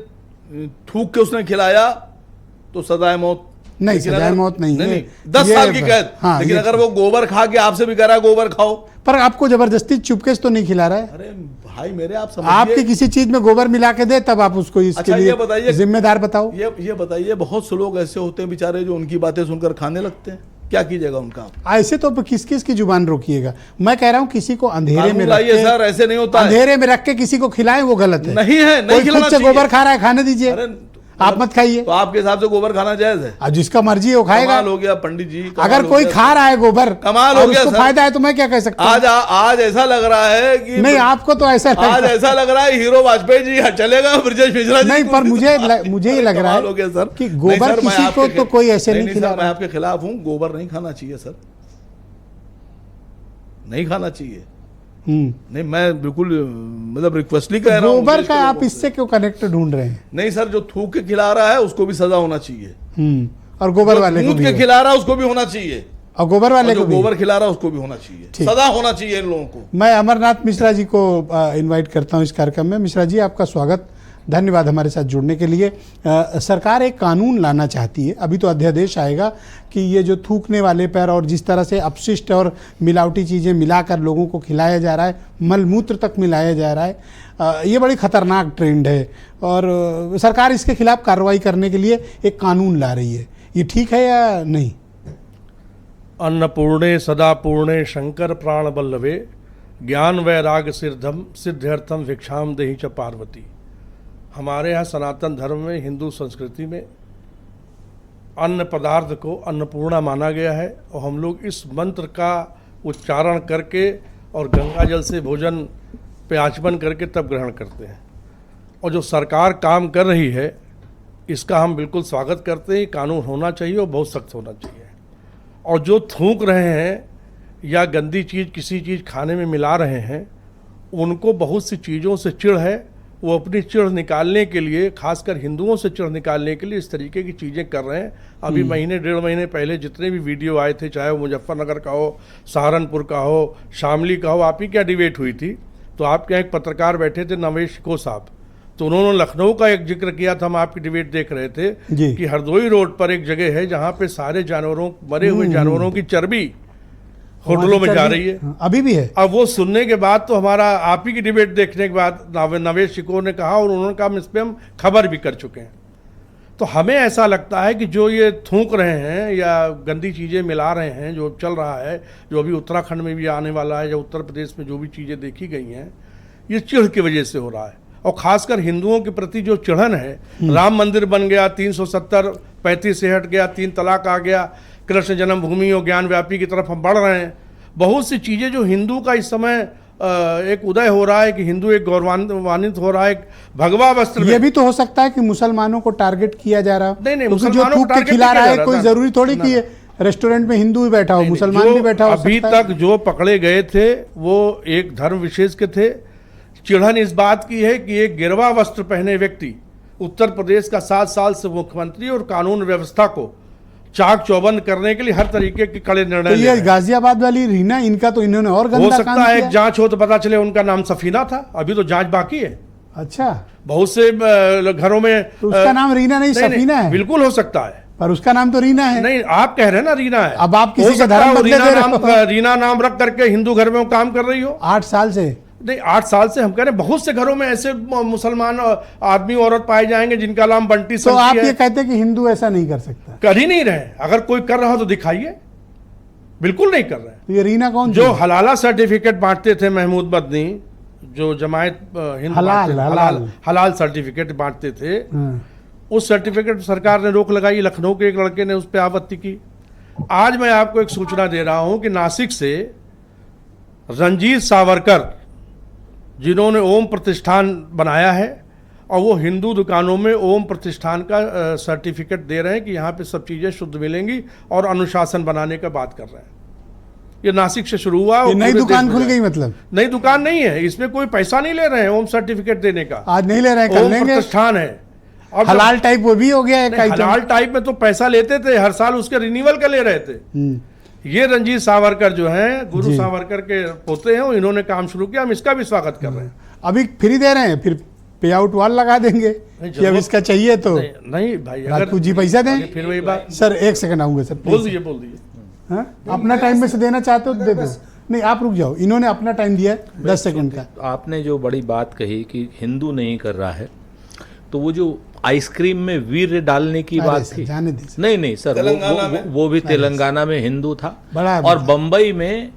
I: थूक के उसने खिलाया तो सजाए मौत
A: नहीं,
I: लेकिन
A: सजाए
I: अगर-
A: मौत नहीं है।
I: 10
A: ये
I: साल की कैद।
A: हाँ,
I: लेकिन
A: ये
I: अगर वो गोबर खा के आपसे भी कह रहा है गोबर खाओ,
A: पर आपको जबरदस्ती चुपके से तो नहीं खिला रहा है।
I: अरे भाई मेरे, आप
A: आपके
I: समझिए।
A: किसी चीज में गोबर मिला के दे तब आप उसको इसके
I: अच्छा, ये बताइए-
A: लिए जिम्मेदार बताओ।
I: ये बताइए, बहुत से लोग ऐसे होते हैं बेचारे जो उनकी बातें सुनकर खाने लगते हैं, क्या कीजिएगा उनका?
A: ऐसे तो किस किस की जुबान रोकिएगा? मैं कह रहा हूँ किसी को अंधेरे में
I: कानून
A: रख
I: लाइए
A: के,
I: सर, ऐसे नहीं होता है।
A: अंधेरे में रख के किसी को खिलाएं वो गलत है।
I: नहीं है, नहीं
A: कोई
I: खिलाना
A: खुद से
I: चाहिए।
A: गोबर खा रहा है, खाने दीजिए,
I: अरे
A: आप मत खाइए।
I: तो आपके हिसाब से गोबर खाना जायज है?
A: अब जिसका मर्जी है वो खाएगा।
I: कमाल हो गया पंडित जी, कमाल
A: अगर
I: हो
A: कोई
I: गया।
A: खा रहा है गोबर
I: कमाल
A: और
I: हो गया
A: उसको
I: सर।
A: फायदा है तो मैं क्या कह सकता हूँ?
I: आज ऐसा लग रहा है कि
A: नहीं, आपको तो ऐसा लग
I: आज
A: रहा है।
I: ऐसा लग रहा है हीरो वाजपेयी जी चलेगा, ब्रजेश मिश्रा जी
A: नहीं, पर मुझे ये लग रहा
I: कमाल हो गया
A: है
I: सर।
A: कि
I: नहीं
A: गोबर
I: सर, मैं
A: किसी
I: आपके
A: को तो कोई ऐसे नहीं खिला
I: सर, मैं
A: रहा।
I: आपके खिलाफ हूँ, गोबर नहीं खाना चाहिए सर, नहीं खाना चाहिए। नहीं, मैं बिल्कुल मतलब रिक्वेस्टली कह रहा हूँ।
A: गोबर
I: देश
A: का
I: के
A: आप
I: लोगों
A: इससे क्यों कनेक्ट ढूंढ रहे हैं?
I: से। नहीं सर, जो थूक के खिला रहा है उसको भी सजा होना चाहिए,
A: और गोबर वाले को
I: दूध
A: भी
I: के
A: है।
I: खिला रहा है उसको भी होना चाहिए,
A: और गोबर
I: और
A: वाले
I: जो
A: को भी।
I: गोबर खिला रहा है उसको भी होना चाहिए,
A: ठीक।
I: सजा होना चाहिए इन लोगों को।
A: मैं अमरनाथ मिश्रा जी को इनवाइट करता हूं इस कार्यक्रम में। मिश्रा जी, आपका स्वागत, धन्यवाद हमारे साथ जुड़ने के लिए। सरकार एक कानून लाना चाहती है, अभी तो अध्यादेश आएगा कि ये जो थूकने वाले पर और जिस तरह से अपशिष्ट और मिलावटी चीज़ें मिलाकर लोगों को खिलाया जा रहा है, मलमूत्र तक मिलाया जा रहा है, ये बड़ी खतरनाक ट्रेंड है और सरकार इसके खिलाफ कार्रवाई करने के लिए एक कानून ला रही है। ये ठीक है या नहीं?
J: अन्नपूर्णे सदा पूर्णे शंकर प्राण बल्लवे ज्ञान वैराग सिद्धम सिद्ध्यर्थम भिक्षाम देहि च पार्वती। हमारे यहाँ सनातन धर्म में, हिंदू संस्कृति में अन्न पदार्थ को अन्नपूर्णा माना गया है और हम लोग इस मंत्र का उच्चारण करके और गंगा जल से भोजन पे आचमन करके तब ग्रहण करते हैं। और जो सरकार काम कर रही है इसका हम बिल्कुल स्वागत करते हैं। कानून होना चाहिए और बहुत सख्त होना चाहिए। और जो थूक रहे हैं या गंदी चीज़ किसी चीज़ खाने में मिला रहे हैं, उनको बहुत सी चीज़ों से चिढ़ है, वो अपनी चिढ़ निकालने के लिए, खासकर हिंदुओं से चिढ़ निकालने के लिए इस तरीके की चीज़ें कर रहे हैं। अभी महीने 1.5 महीने पहले जितने भी वीडियो आए थे, चाहे वो मुजफ्फरनगर का हो, सहारनपुर का हो, शामली का हो, आप ही क्या डिबेट हुई थी, तो आपके यहाँ एक पत्रकार बैठे थे नवेश शिको साहब, तो उन्होंने लखनऊ का एक जिक्र किया था। हम आपकी डिबेट देख रहे थे कि हरदोई रोड पर एक जगह है जहाँ पे सारे जानवरों, मरे हुए जानवरों की चर्बी होटलों में जा रही है,
A: अभी भी है।
J: अब वो सुनने के बाद तो हमारा आप ही की डिबेट देखने के बाद नवेश शिको ने कहा, और उन्होंने कहा इस पर हम खबर भी कर चुके हैं। तो हमें ऐसा लगता है कि जो ये थूक रहे हैं या गंदी चीज़ें मिला रहे हैं, जो चल रहा है, जो अभी उत्तराखंड में भी आने वाला है या उत्तर प्रदेश में जो भी चीज़ें देखी गई हैं, ये चिढ़ की वजह से हो रहा है। और खासकर हिंदुओं के प्रति जो चिढ़न है, राम मंदिर बन गया, 370 35 से हट गया, 3 तलाक आ गया, कृष्ण जन्मभूमि और ज्ञान व्यापी की तरफ हम बढ़ रहे हैं। बहुत सी चीज़ें जो हिंदू का इस समय एक उदय हो रहा है कि हिंदू एक गौरवान्वित हो रहा है, एक भगवा वस्त्र।
A: ये भी तो हो सकता है कि मुसलमानों को टारगेट किया जा रहा हो।
J: नहीं,
A: क्योंकि जो
J: मुसलमानों को
A: थूक के
J: टारगेट
A: खिला
J: नहीं
A: रहा
J: किया
A: है,
J: जा
A: कोई
J: रहा।
A: जरूरी थोड़ी कि रेस्टोरेंट में हिंदू भी बैठा हो, मुसलमान भी बैठा हो
J: अभी
A: सकता है।
J: तक जो पकड़े गए थे वो एक धर्म विशेष के थे। चिढ़न इस बात की है कि एक गिरवा वस्त्र पहने व्यक्ति उत्तर प्रदेश का 7 साल से मुख्यमंत्री और कानून व्यवस्था को चाक चौबंद करने के लिए हर तरीके के कड़े निर्णय
A: तो
J: ले
A: ये
J: रहे हैं।
A: गाजियाबाद वाली रीना, इनका तो इन्होंने और
J: हो
A: गंदा
J: सकता
A: काम
J: है
A: किया।
J: एक जांच हो तो पता चले उनका नाम सफीना था, अभी तो जांच बाकी है।
A: अच्छा,
J: बहुत से घरों में
A: तो उसका नाम रीना नहीं सफीना है।
J: बिल्कुल हो सकता है,
A: पर उसका नाम तो रीना है।
J: नहीं आप कह रहे हैं ना रीना है।
A: अब आप किसी
J: हो
A: का
J: सकता
A: धर्म
J: है वो
A: बदले दे रहे हो।
J: रीना नाम रख करके हिंदू घर में वो काम कर रही हो।
A: 8 साल से
J: नहीं, 8 साल से हम कह रहे हैं बहुत से घरों में ऐसे मुसलमान आदमी औरत पाए जाएंगे जिनका नाम बंटी
A: तो
J: संकी
A: आप
J: है।
A: ये कहते हैं कि हिंदू ऐसा नहीं कर सकता?
J: कर ही नहीं रहे। अगर कोई कर रहा हो तो दिखाइए। बिल्कुल नहीं कर रहे हैं।
A: तो ये रीना कौन
J: जो
A: थी?
J: हलाला सर्टिफिकेट बांटते थे महमूद मदनी, जो जमायत हिंद हलाल सर्टिफिकेट बांटते थे, उस सर्टिफिकेट सरकार ने रोक लगाई। लखनऊ के एक लड़के ने उस पर आपत्ति की। आज मैं आपको एक सूचना दे रहा हूं कि नासिक से रंजीत सावरकर, जिन्होंने ओम प्रतिष्ठान बनाया है, और वो हिंदू दुकानों में ओम प्रतिष्ठान का सर्टिफिकेट दे रहे हैं कि यहाँ पे सब चीज़ें शुद्ध मिलेंगी, और अनुशासन बनाने का बात कर रहे हैं। ये नासिक से शुरू हुआ।
A: नई दुकान खुल गई? मतलब
J: नई दुकान नहीं है, इसमें कोई पैसा नहीं ले रहे हैं ओम सर्टिफिकेट देने का।
A: आज नहीं ले रहे हैं, कल लेंगे।
J: प्रतिष्ठान है। और
A: हलाल टाइप वो भी हो गया है।
J: हलाल टाइप में तो पैसा लेते थे, हर साल उसके रिन्यूअल का ले रहे थे। ये रंजीत सावरकर जो हैं, गुरु सावरकर के पोते हैं, इन्होंने काम शुरू किया। हम इसका भी स्वागत कर रहे हैं।
A: अभी फ्री दे रहे हैं, फिर पे आउट वाल लगा देंगे कि अब इसका चाहिए तो
J: नहीं भाई, अगर
A: जी पैसा दें।
J: फिर वही बात।
A: सर एक सेकंड आऊंगा सर,
J: बोल दीजिए।
A: हाँ, अपना टाइम में से देना चाहते हो तो दे दो। नहीं, आप रुक जाओ, इन्होंने अपना टाइम दिया है 10 सेकंड का।
H: आपने जो बड़ी बात कही कि हिंदू नहीं कर रहा है, तो वो जो आइसक्रीम में वीर्य डालने की बात थी,
A: जाने दे।
H: नहीं सर, वो भी तेलंगाना में हिंदू था। और बम्बई में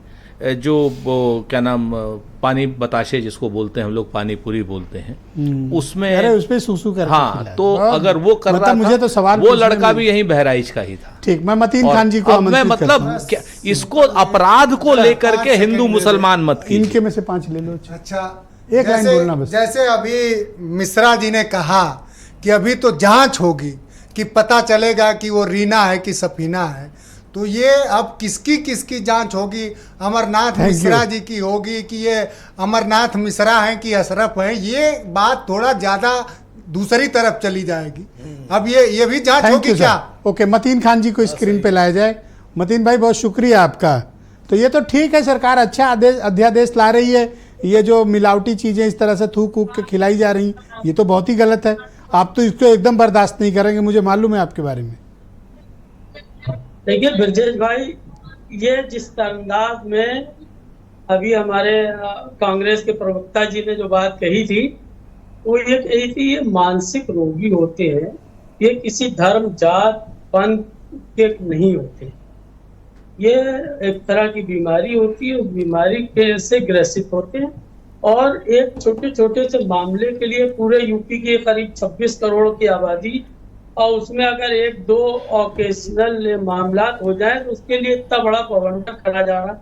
H: जो वो क्या नाम, पानी बताशे जिसको बोलते हैं हम लोग, पानी पूरी बोलते हैं, उसमें
A: अरे उस पे सुसु कर।
H: हाँ, तो अगर वो कर रहा था,
A: मुझे तो सवाल
H: वो लड़का भी यहीं बहराइच का ही था।
A: ठीक, मैं मतीन खान जी को
H: मैं मतलब इसको अपराध को लेकर के हिंदू मुसलमान मत कीजिए।
A: इनके में से 5 ले लो।
G: अच्छा,
A: एक लाइन बोलना बस।
G: जैसे अभी मिश्रा जी ने कहा कि अभी तो जांच होगी कि पता चलेगा कि वो रीना है कि सफीना है, तो ये अब किसकी किसकी जांच होगी? अमरनाथ मिश्रा जी की होगी कि ये अमरनाथ मिश्रा हैं कि अशरफ हैं? ये बात थोड़ा ज़्यादा दूसरी तरफ चली जाएगी। अब ये भी जांच होगी क्या?
A: ओके, मतीन खान जी को स्क्रीन पे लाया जाए। मतीन भाई बहुत शुक्रिया आपका। तो ये तो ठीक है, सरकार अच्छा अध्यादेश ला रही है। ये जो मिलावटी चीज़ें इस तरह से थूक ऊक के खिलाई जा रही, ये तो बहुत ही गलत है। आप तो इसको एकदम बर्दाश्त नहीं करेंगे, मुझे मालूम है आपके बारे में।
K: देखिए ब्रजेश भाई, ये जिस अंदाज में अभी हमारे कांग्रेस के प्रवक्ता जी ने जो बात कही थी, वो ये कही थी ये मानसिक रोगी होते हैं, ये किसी धर्म जात पंथ के नहीं होते, ये एक तरह की बीमारी होती है, उस बीमारी के से ग्रसित होते हैं। और एक छोटे छोटे से मामले के लिए पूरे यूपी की करीब 26 करोड़ की आबादी, और उसमें अगर 1-2 ओकेजनल मामला हो जाए तो उसके लिए इतना बड़ा प्रबंधन करा जा रहा।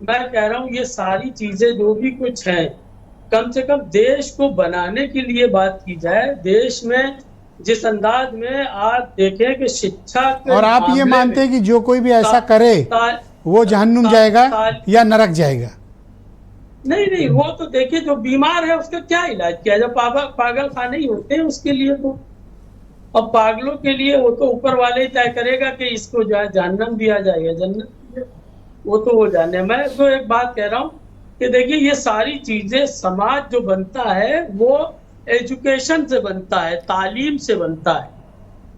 K: मैं कह रहा हूँ ये सारी चीजें जो भी कुछ हैं, कम से कम देश को बनाने के लिए बात की जाए। देश में जिस अंदाज में आप देखें कि शिक्षा के,
A: और आप ये मानते हैं कि जो कोई भी ऐसा करे वो जहन्नुम जाएगा या नरक जाएगा?
K: नहीं, वो तो देखिए जो बीमार है उसका क्या इलाज किया जाए? पागल खाने ही होते हैं उसके लिए तो। अब पागलों के लिए वो तो ऊपर वाले ही तय करेगा कि इसको जो है जहन्नम दिया जाएगा, जन्नत, वो तो वो जाने। मैं तो एक बात कह रहा हूँ कि देखिए ये सारी चीजें, समाज जो बनता है वो एजुकेशन से बनता है, तालीम से बनता है।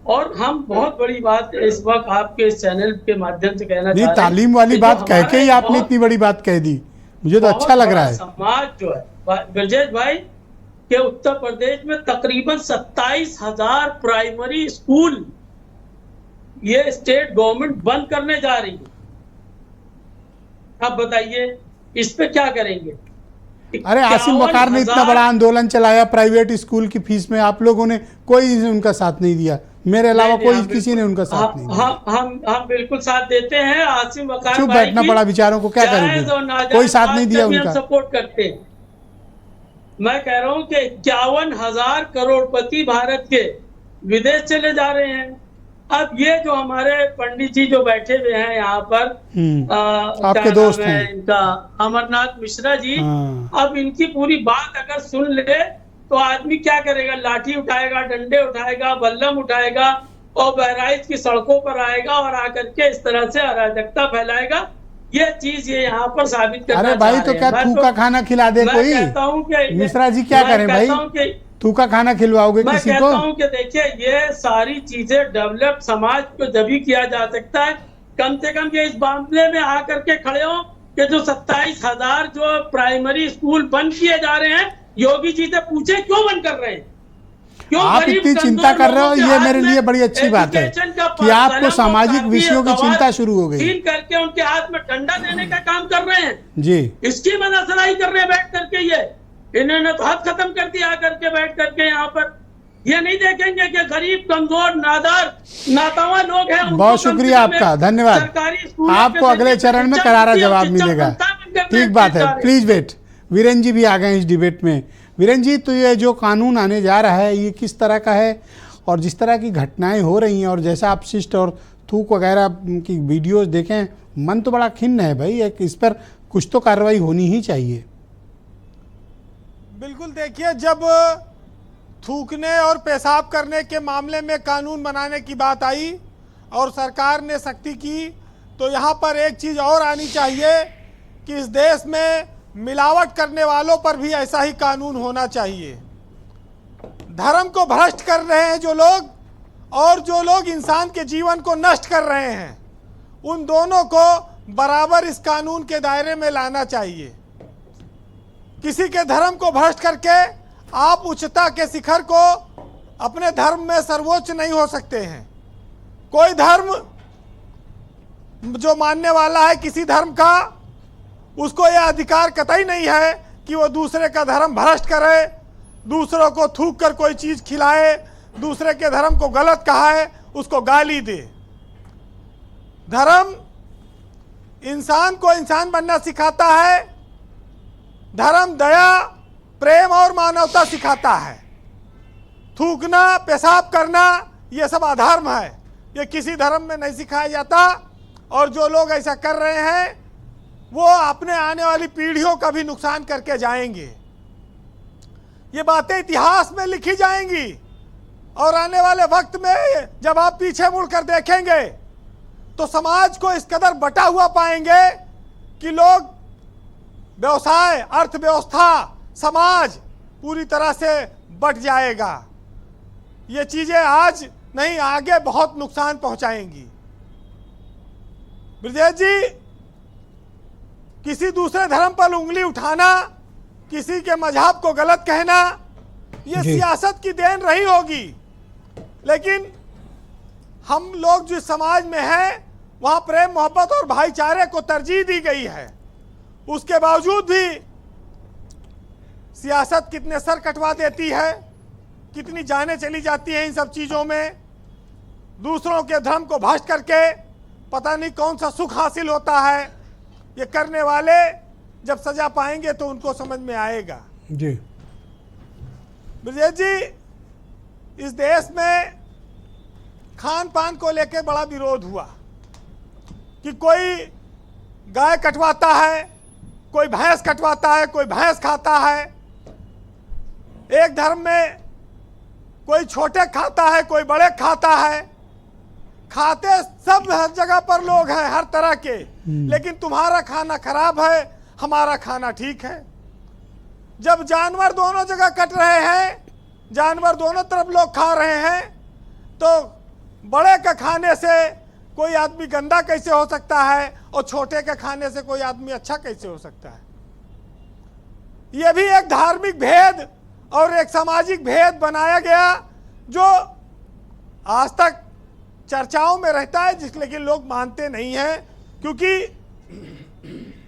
K: और हम बहुत बड़ी बात इस वक्त आपके इस चैनल के माध्यम से कहना चाह रहे हैं,
A: तालीम वाली बात कह के ही आपने इतनी बड़ी बात कह दी, मुझे तो अच्छा लग रहा है।
K: समाज जो है ब्रजेश भाई कि उत्तर प्रदेश में तकरीबन 27,000 प्राइमरी स्कूल ये स्टेट गवर्नमेंट बंद करने जा रही है। अब बताइए इस पे क्या करेंगे?
A: अरे आसिम वकार ने इतना बड़ा आंदोलन चलाया प्राइवेट स्कूल की फीस में, आप लोगों ने कोई उनका साथ नहीं दिया, मेरे अलावा कोई किसी ने उनका साथ नहीं दिया।
K: हम बिल्कुल साथ देते हैं। आसिम वकार
A: चुप बैठना पड़ा विचारों को, क्या करेंगे? कोई साथ नहीं दिया उनका।
K: सपोर्ट करते हैं। मैं कह रहा हूं कि 51,000 करोड़पति भारत के विदेश चले जा रहे हैं। अब ये जो हमारे पंडित जी जो बैठे हुए हैं यहाँ पर,
A: आपके दोस्त हैं
K: इनका, अमरनाथ मिश्रा जी, अब इनकी पूरी बात अगर सुन ले तो आदमी क्या करेगा? लाठी उठाएगा, डंडे उठाएगा, बल्लम उठाएगा और बहराइच की सड़कों पर आएगा और आकर के इस तरह से अराजकता फैलाएगा। ये चीज ये यहाँ पर साबित करना।
A: अरे भाई तो क्या थूका खाना खिला दे कोई? मिश्रा जी क्या करें भाई, थूका खाना खिलवाओगे किसी को?
K: मैं कहता हूँ कि देखिए ये सारी चीजें डेवलप समाज को जब ही किया जा सकता है। कम से कम ये इस मामले में आकर के खड़े हो कि जो 27,000 जो प्राइमरी स्कूल बंद किए जा रहे हैं, योगी जी से पूछे क्यों बंद कर रहे हैं? क्यों
A: आप
K: गरीब
A: इतनी
K: कमजोर
A: चिंता कर रहे हो,
K: लोगों के
A: ये
K: हाथ
A: मेरे
K: में
A: लिए बड़ी अच्छी बात है
K: एजुकेशन का
A: कि आपको
K: कलम और
A: सामाजिक
K: कापी
A: विषयों की
K: और
A: चिंता
K: सवाल
A: शुरू हो गई।
K: सील करके उनके हाथ में डंडा देने का काम कर रहे हैं
A: जी,
K: इसकी मनासराई कर रहे हैं बैठ करके। ये इन्होंने तो हद खत्म कर दिया करके बैठ करके यहाँ पर। ये नहीं देखेंगे कि गरीब कमजोर नादार नातावा लोग हैं।
A: बहुत शुक्रिया आपका, धन्यवाद। आपको अगले चरण में करारा जवाब मिलेगा। ठीक बात है, प्लीज वेट। वीरेन जी भी आ गए इस डिबेट में। वीरेन जी, तो ये जो कानून आने जा रहा है ये किस तरह का है, और जिस तरह की घटनाएं हो रही हैं और जैसा आप शिष्ट और थूक वगैरह की वीडियोस देखें, मन तो बड़ा खिन्न है भाई। एक इस पर कुछ तो कार्रवाई होनी ही चाहिए।
L: बिल्कुल, देखिए, जब थूकने और पेशाब करने के मामले में कानून बनाने की बात आई और सरकार ने सख्ती की, तो यहाँ पर एक चीज़ और आनी चाहिए कि इस देश में मिलावट करने वालों पर भी ऐसा ही कानून होना चाहिए। धर्म को भ्रष्ट कर रहे हैं जो लोग, और जो लोग इंसान के जीवन को नष्ट कर रहे हैं, उन दोनों को बराबर इस कानून के दायरे में लाना चाहिए। किसी के धर्म को भ्रष्ट करके आप उच्चता के शिखर को अपने धर्म में सर्वोच्च नहीं हो सकते हैं। कोई धर्म जो मानने वाला है किसी धर्म का, उसको यह अधिकार कतई नहीं है कि वो दूसरे का धर्म भ्रष्ट करे, दूसरों को थूक कर कोई चीज़ खिलाए, दूसरे के धर्म को गलत कहा है उसको गाली दे। धर्म इंसान को इंसान बनना सिखाता है। धर्म दया, प्रेम और मानवता सिखाता है। थूकना, पेशाब करना, ये सब अधर्म है। ये किसी धर्म में नहीं सिखाया जाता, और जो लोग ऐसा कर रहे हैं वो अपने आने वाली पीढ़ियों का भी नुकसान करके जाएंगे। ये बातें इतिहास में लिखी जाएंगी, और आने वाले वक्त में जब आप पीछे मुड़कर देखेंगे तो समाज को इस कदर बटा हुआ पाएंगे कि लोग, व्यवसाय, अर्थव्यवस्था, समाज पूरी तरह से बट जाएगा। ये चीजें आज नहीं, आगे बहुत नुकसान पहुंचाएंगी। ब्रजेश जी, किसी दूसरे धर्म पर उंगली उठाना, किसी के मजहब को गलत कहना, ये सियासत की देन रही होगी, लेकिन हम लोग जिस समाज में हैं वहाँ प्रेम, मोहब्बत और भाईचारे को तरजीह दी गई है। उसके बावजूद भी सियासत कितने सर कटवा देती है, कितनी जानें चली जाती हैं इन सब चीज़ों में। दूसरों के धर्म को भ्रष्ट करके पता नहीं कौन सा सुख हासिल होता है। ये करने वाले जब सजा पाएंगे तो उनको समझ में आएगा।
A: जी
L: ब्रजेश जी, इस देश में खान पान को लेकर बड़ा विरोध हुआ कि कोई गाय कटवाता है, कोई भैंस कटवाता है, कोई भैंस खाता है। एक धर्म में कोई छोटे खाता है, कोई बड़े खाता है। खाते सब हर जगह पर लोग हैं, हर तरह के, लेकिन तुम्हारा खाना खराब है, हमारा खाना ठीक है। जब जानवर दोनों जगह कट रहे हैं, जानवर दोनों तरफ लोग खा रहे हैं, तो बड़े का खाने से कोई आदमी गंदा कैसे हो सकता है और छोटे के खाने से कोई आदमी अच्छा कैसे हो सकता है। यह भी एक धार्मिक भेद और एक सामाजिक भेद बनाया गया जो आज तक चर्चाओं में रहता है, जिस लेकिन लोग मानते नहीं हैं, क्योंकि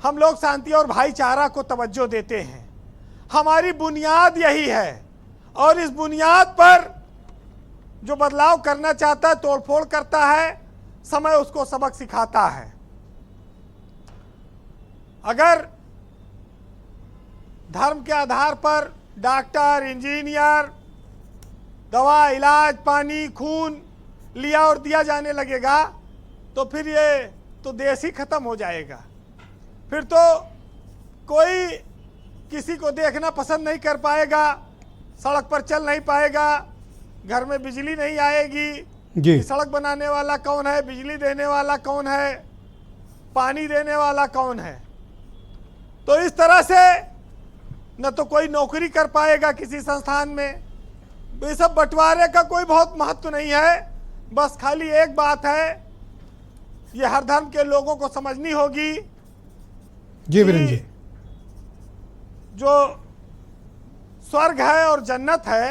L: हम लोग शांति और भाईचारा को तवज्जो देते हैं। हमारी बुनियाद यही है, और इस बुनियाद पर जो बदलाव करना चाहता है तोड़फोड़ करता है, समय उसको सबक सिखाता है। अगर धर्म के आधार पर डॉक्टर, इंजीनियर, दवा, इलाज, पानी, खून लिया और दिया जाने लगेगा तो फिर ये तो देश ही खत्म हो जाएगा। फिर तो कोई किसी को देखना पसंद नहीं कर पाएगा, सड़क पर चल नहीं पाएगा, घर में बिजली नहीं आएगी। सड़क बनाने वाला कौन है, बिजली देने वाला कौन है, पानी देने वाला कौन है। तो इस तरह से न तो कोई नौकरी कर पाएगा किसी संस्थान में। ये सब बंटवारे का कोई बहुत महत्व नहीं है। बस खाली एक बात है, ये हर धर्म के लोगों को समझनी होगी
A: जी वीरेन जी,
L: जो स्वर्ग है और जन्नत है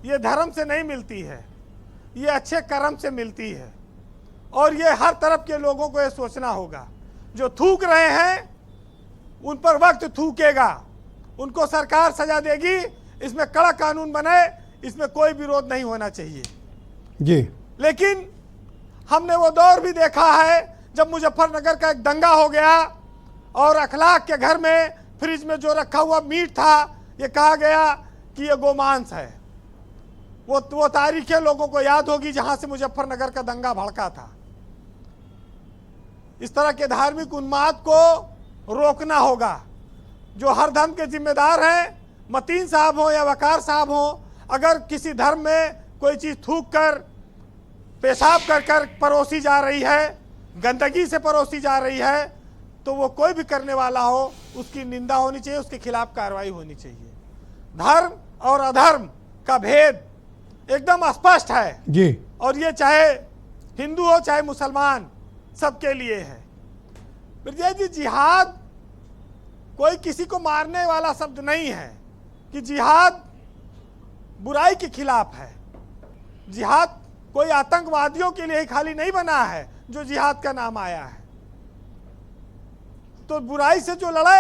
L: ये धर्म से नहीं मिलती है, ये अच्छे कर्म से मिलती है। और ये हर तरफ के लोगों को ये सोचना होगा, जो थूक रहे हैं उन पर वक्त थूकेगा, उनको सरकार सजा देगी। इसमें कड़ा कानून बने, इसमें कोई विरोध नहीं होना चाहिए
A: जी।
L: लेकिन हमने वो दौर भी देखा है जब मुजफ्फरनगर का एक दंगा हो गया और अखलाक के घर में फ्रिज में जो रखा हुआ मीट था, ये कहा गया कि ये गोमांस है। वो तारीखें लोगों को याद होगी जहां से मुजफ्फरनगर का दंगा भड़का था। इस तरह के धार्मिक उन्माद को रोकना होगा। जो हर धर्म के जिम्मेदार हैं, मतीन साहब हो या वकार साहब हो, अगर किसी धर्म में कोई चीज़ थूक कर, पेशाब कर कर परोसी जा रही है, गंदगी से परोसी जा रही है, तो वो कोई भी करने वाला हो उसकी निंदा होनी चाहिए, उसके खिलाफ कार्रवाई होनी चाहिए। धर्म और अधर्म का भेद एकदम स्पष्ट है
A: जी।
L: और ये चाहे हिंदू हो चाहे मुसलमान, सबके लिए है। ब्रजेश जी, जिहाद कोई किसी को मारने वाला शब्द नहीं है कि जिहाद बुराई के खिलाफ है। जिहाद कोई आतंकवादियों के लिए खाली नहीं बना है जो जिहाद का नाम आया है। तो बुराई से जो लड़े,